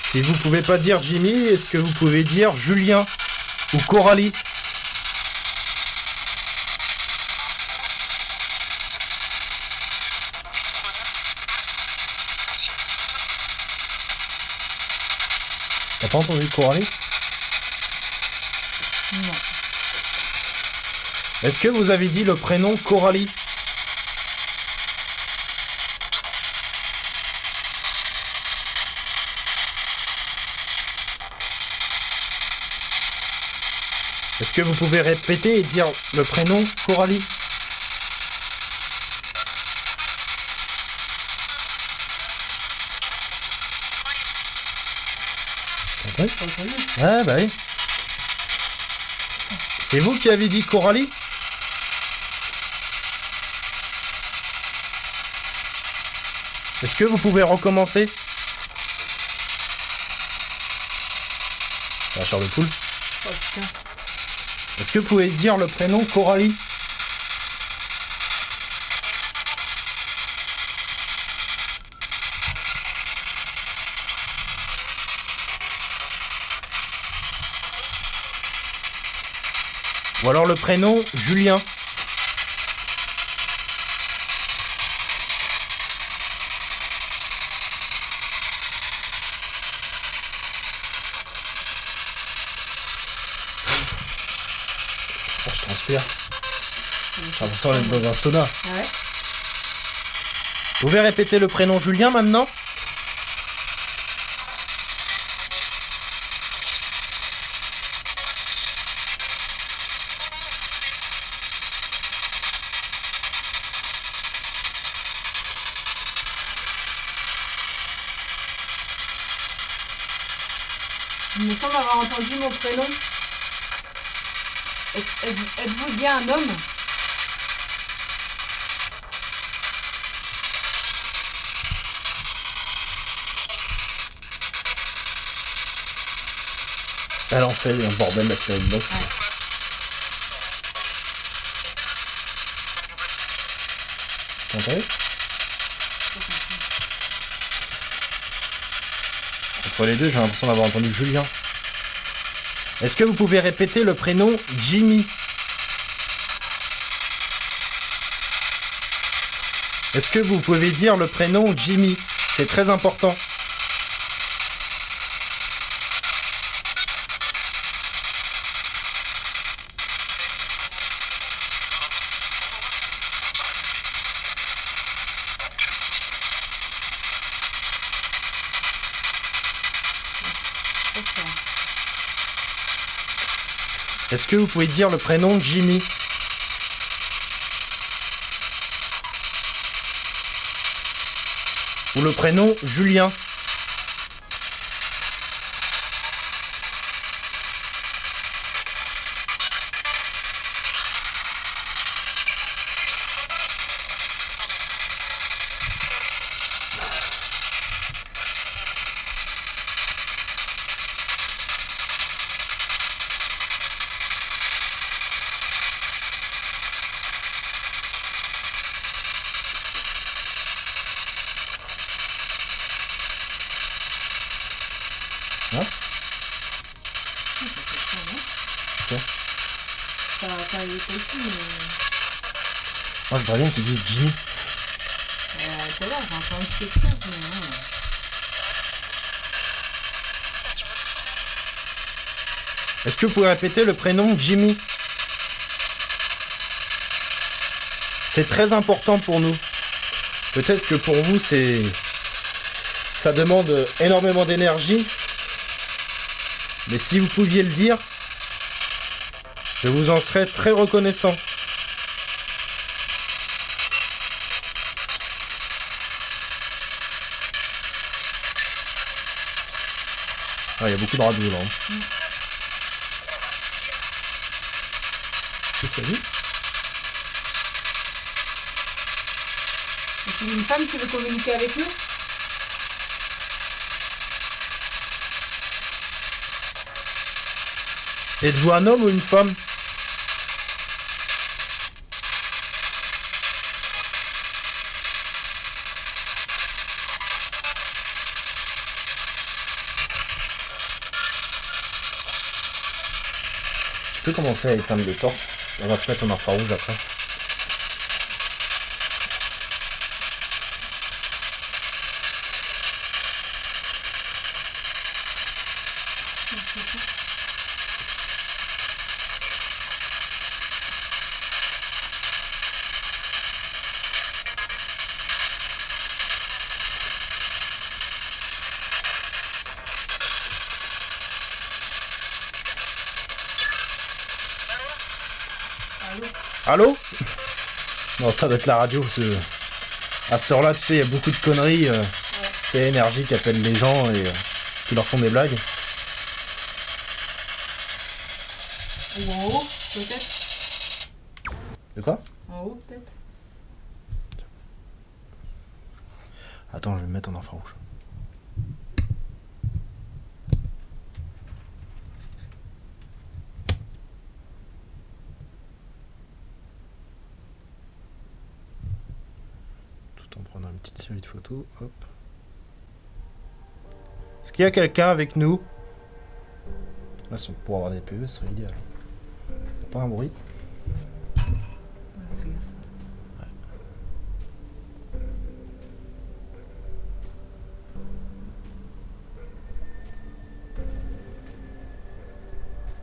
Si vous pouvez pas dire Jimmy, est-ce que vous pouvez dire Julien ou Coralie? T'as pas entendu Coralie? Non. Est-ce que vous avez dit le prénom Coralie? Est-ce que vous pouvez répéter et dire le prénom Coralie? T'as entendu? Ouais, bah oui. C'est vous qui avez dit Coralie? Est-ce que vous pouvez recommencer? La chair de poule. Oh putain. Est-ce que vous pouvez dire le prénom Coralie? Ou alors le prénom Julien? Oh, je transpire. J'ai l'impression d'être dans un sauna. Ouais. Vous pouvez répéter le prénom Julien maintenant? Il me semble avoir entendu mon prénom. Êtes-vous bien un homme? Elle en fait un bordel la spirit box. Ouais. T'entends? Entre les deux, j'ai l'impression d'avoir entendu Julien. Est-ce que vous pouvez répéter le prénom Jimmy? Est-ce que vous pouvez dire le prénom Jimmy? C'est très important. Je sais pas. Est-ce que vous pouvez dire le prénom Jimmy? Ou le prénom Julien? Hein? C'est pas ici, mais... Moi, je voudrais bien qu'ils disent Jimmy. Tout à l'heure, j'ai entendu quelque chose, mais non. Est-ce que vous pouvez répéter le prénom Jimmy? C'est très important pour nous. Peut-être que pour vous, ça demande énormément d'énergie. Mais si vous pouviez le dire, je vous en serais très reconnaissant. Ah, il y a beaucoup de radio là. C'est lui? C'est une femme qui veut communiquer avec nous? Êtes-vous un homme ou une femme? Tu peux commencer à éteindre les torches. On va se mettre en infrarouge après. Allô? Non, ça doit être la radio. À cette heure-là, tu sais, il y a beaucoup de conneries. C'est Énergie qui appelle les gens et qui leur font des blagues. Ou en haut, peut-être. De quoi? En haut, peut-être. Attends, je vais me mettre en infrarouge. Tout en prenant une petite série de photos. Hop. Est-ce qu'il y a quelqu'un avec nous? Là, si on pourrait avoir des PE, ce serait idéal. Pas un bruit.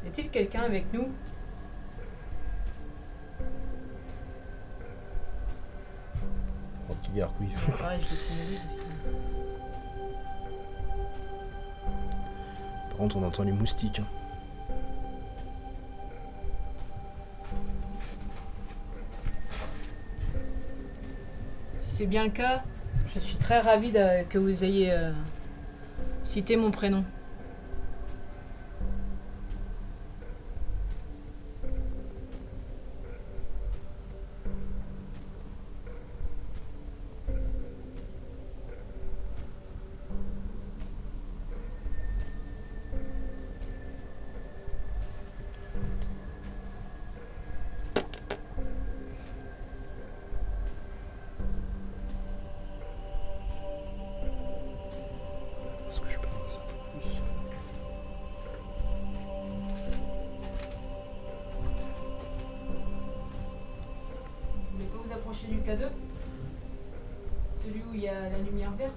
Y a-t-il quelqu'un avec nous? Oh, petit gargouille. Pareil, je l'ai signalé parce que... Par contre, on entend les moustiques. Hein. Si c'est bien le cas, je suis très ravie que vous ayez cité mon prénom. Est-ce que je peux avancer un peu plus? Vous voulez pas vous approcher du K2? Celui où il y a la lumière verte?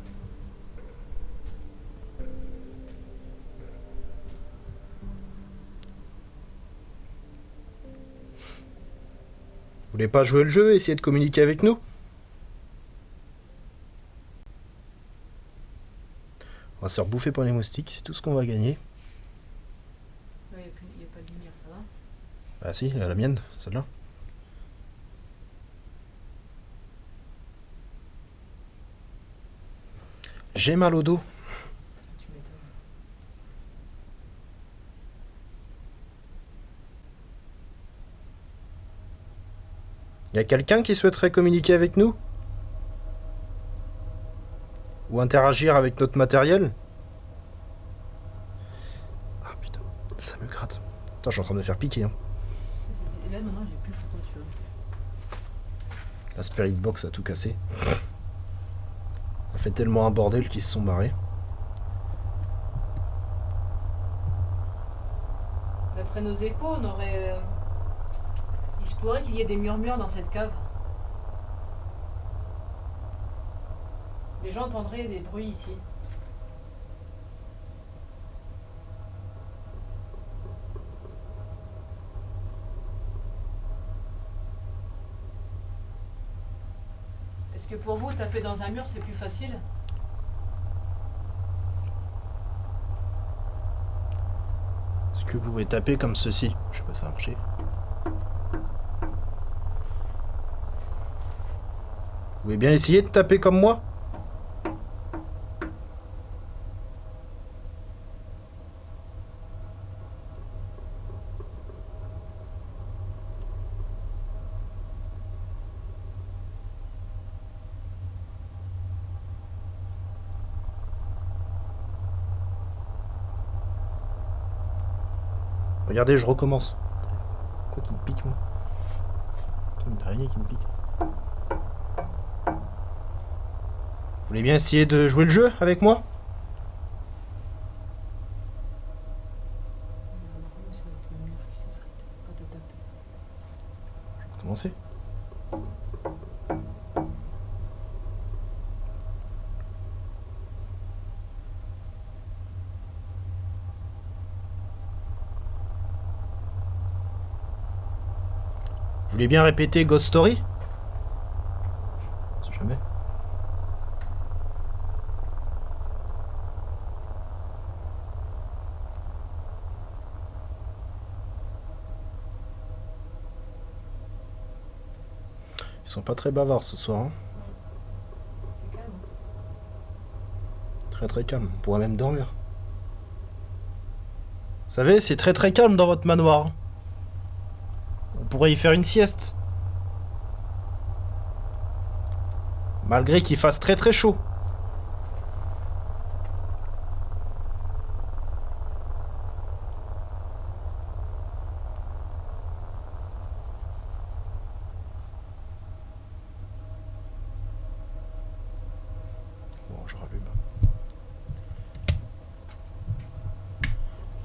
Vous voulez pas jouer le jeu et essayer de communiquer avec nous? On va se faire bouffer par les moustiques, c'est tout ce qu'on va gagner. Il n'y a pas de lumière, ça va? Bah si, la mienne, celle-là. J'ai mal au dos. Tu m'étonnes. Y a quelqu'un qui souhaiterait communiquer avec nous? Ou interagir avec notre matériel? Ah putain, ça me gratte. Attends, je suis en train de me faire piquer. Hein. Et là, maintenant, j'ai plus photo, tu vois. La Spirit Box a tout cassé. Ça fait tellement un bordel qu'ils se sont barrés. d'après nos échos, on aurait... il se pourrait qu'il y ait des murmures dans cette cave. Les gens entendraient des bruits ici. Est-ce que pour vous, taper dans un mur, c'est plus facile? Est-ce que vous pouvez taper comme ceci? Je sais pas si ça a marché. Vous pouvez bien essayer de taper comme moi? Regardez, je recommence. Quoi qui me pique, moi? Putain, une araignée qui me pique. Vous voulez bien essayer de jouer le jeu avec moi? Je vais commencer. Vous voulez bien répéter Ghost Story? On sait jamais. Ils sont pas très bavards ce soir. Hein. C'est calme. Très très calme. On pourrait même dormir. Vous savez, c'est très très calme dans votre manoir. On pourrait y faire une sieste. Malgré qu'il fasse très très chaud. Bon, je rallume.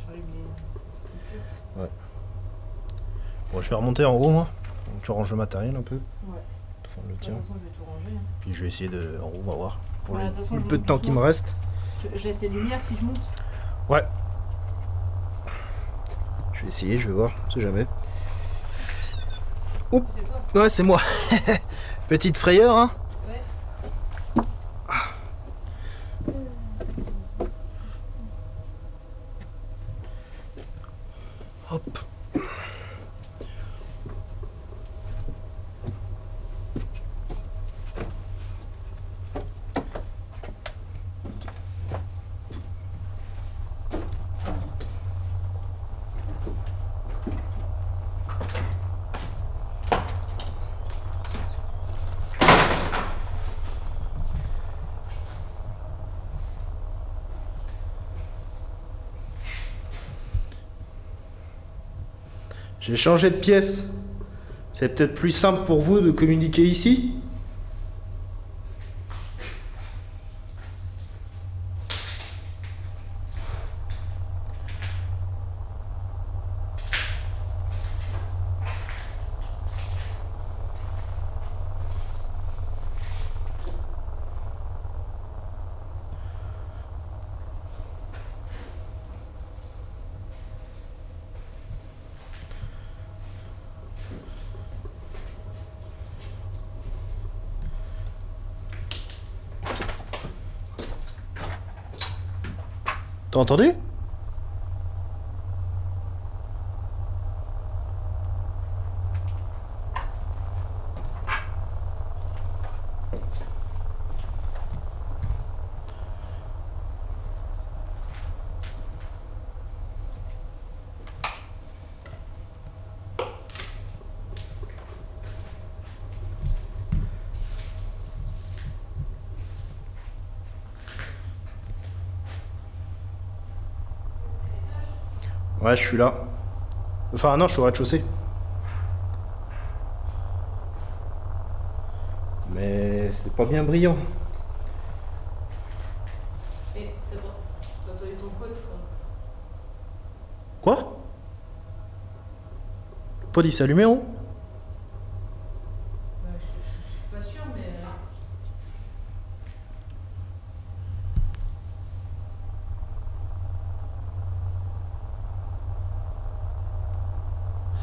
J'allume les... Ouais. Bon, je vais remonter en haut, moi. Donc, tu ranges le matériel un peu. Ouais. Enfin, le De tien. toute façon, je vais tout ranger. Hein. Puis je vais essayer de... En haut, on va voir. Pour Ouais, le de toute façon, je peu de monte temps qui me doucement. reste. Je laisse les lumières si je monte. Ouais. Je vais essayer, je vais voir. On sait jamais. Oups. C'est toi. Ouais, c'est moi. Petite frayeur, hein. Ouais. Hop. J'ai changé de pièce. C'est peut-être plus simple pour vous de communiquer ici? T'as entendu? Ouais, je suis là. Enfin, non, je suis au rez-de-chaussée. Mais c'est pas bien brillant. Et t'as entendu ton coach, je crois. Quoi? pod il s'est allumé en haut? Je suis pas sûre, mais.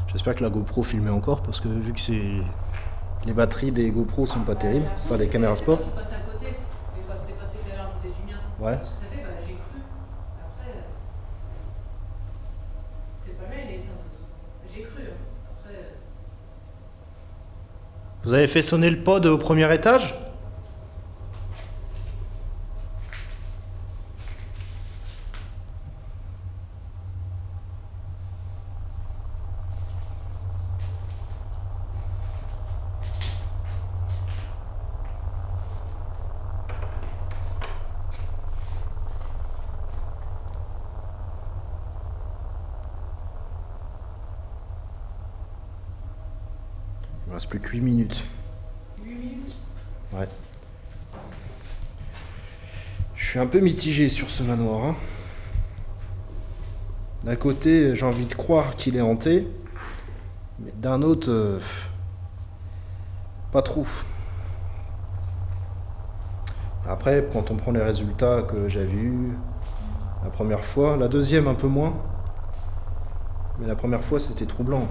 J'espère que la GoPro filmait encore parce que vu que c'est. Les batteries des GoPro sont pas terribles, enfin des caméras sport. Tu passes à côté, et quand c'est passé tout à l'heure, du mien. Ouais. Ce que ça fait, bah, j'ai cru. Après, c'est pas mal, il a été en façon. J'ai cru. Après. Vous avez fait sonner le pod au premier étage? Il ne reste plus que 8 minutes. 8 minutes. Ouais. Je suis un peu mitigé sur ce manoir. Hein. D'un côté, j'ai envie de croire qu'il est hanté. Mais d'un autre, pas trop. Après, quand on prend les résultats que j'avais eus la première fois, la deuxième un peu moins. Mais la première fois, c'était troublant.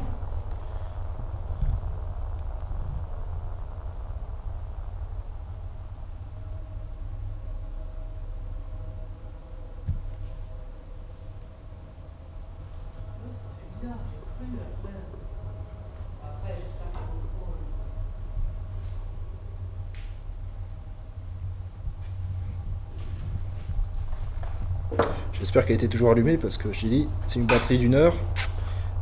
Bizarre, j'ai cru après j'espère qu'il y a beaucoup. J'espère qu'elle était toujours allumée parce que je t'ai dit, c'est une batterie d'1 heure.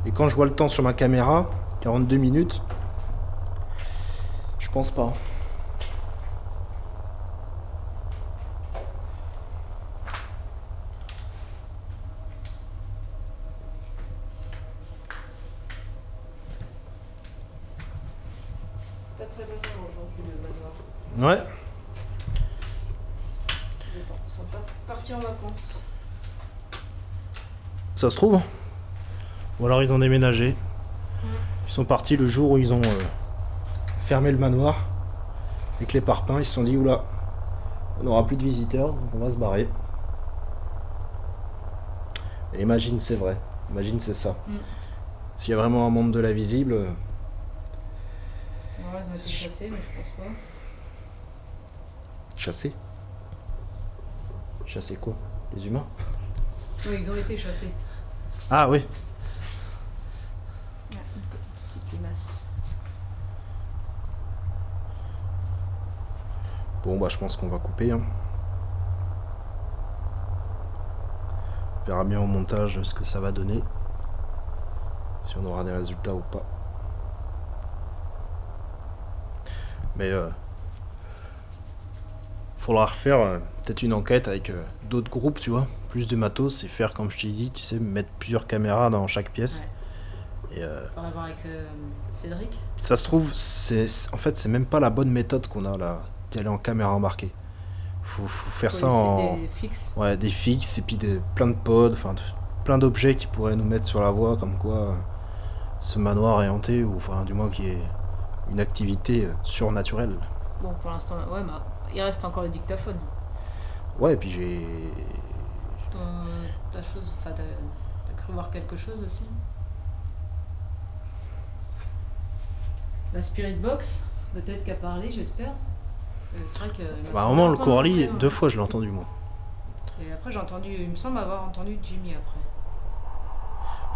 Et quand je vois le temps sur ma caméra, 42 minutes, je pense pas. Pas très longtemps aujourd'hui le manoir. Ouais. Ils sont partis en vacances. Ça se trouve. Ou alors ils ont déménagé. Ils sont partis le jour où ils ont fermé le manoir. Avec les parpaings, ils se sont dit, oula, on n'aura plus de visiteurs, donc on va se barrer. Et imagine c'est vrai. Imagine c'est ça. S'il y a vraiment un monde de l'invisible. Ouais, ils ont été chassés, mais je pense pas. Chassés. Chassés quoi? Les humains? Oui, ils ont été chassés. Ah oui. Ouais, une petite limace. Bon bah je pense qu'on va couper. Hein. On verra bien au montage ce que ça va donner. Si on aura des résultats ou pas. Mais faudra refaire peut-être une enquête avec d'autres groupes, tu vois, plus de matos et faire comme je t'ai dit, tu sais, mettre plusieurs caméras dans chaque pièce. Ouais. Et faudra voir avec Cédric. ça se trouve, en fait, c'est même pas la bonne méthode qu'on a là, d'y aller en caméra embarquée. Faut faire ça en des fixes. Ouais, des fixes et puis plein de pods, enfin plein d'objets qui pourraient nous mettre sur la voie, comme quoi ce manoir est hanté ou enfin du moins qu'il y ait une activité surnaturelle. Bon, pour l'instant, ouais, bah, il reste encore le dictaphone. Ouais, et puis j'ai... Ta chose, enfin, t'as cru voir quelque chose aussi? La Spirit Box, peut-être qu'à parler, j'espère. C'est vrai que... Bah, à un moment, le Coralie, 2 fois je l'ai entendu, moi. Et après, j'ai entendu, il me semble avoir entendu Jimmy après.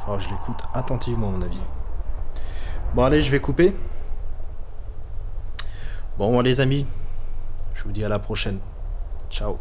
Faudra que je l'écoute attentivement, à mon avis. Bon, allez, je vais couper. Bon, les amis, je vous dis à la prochaine. Ciao.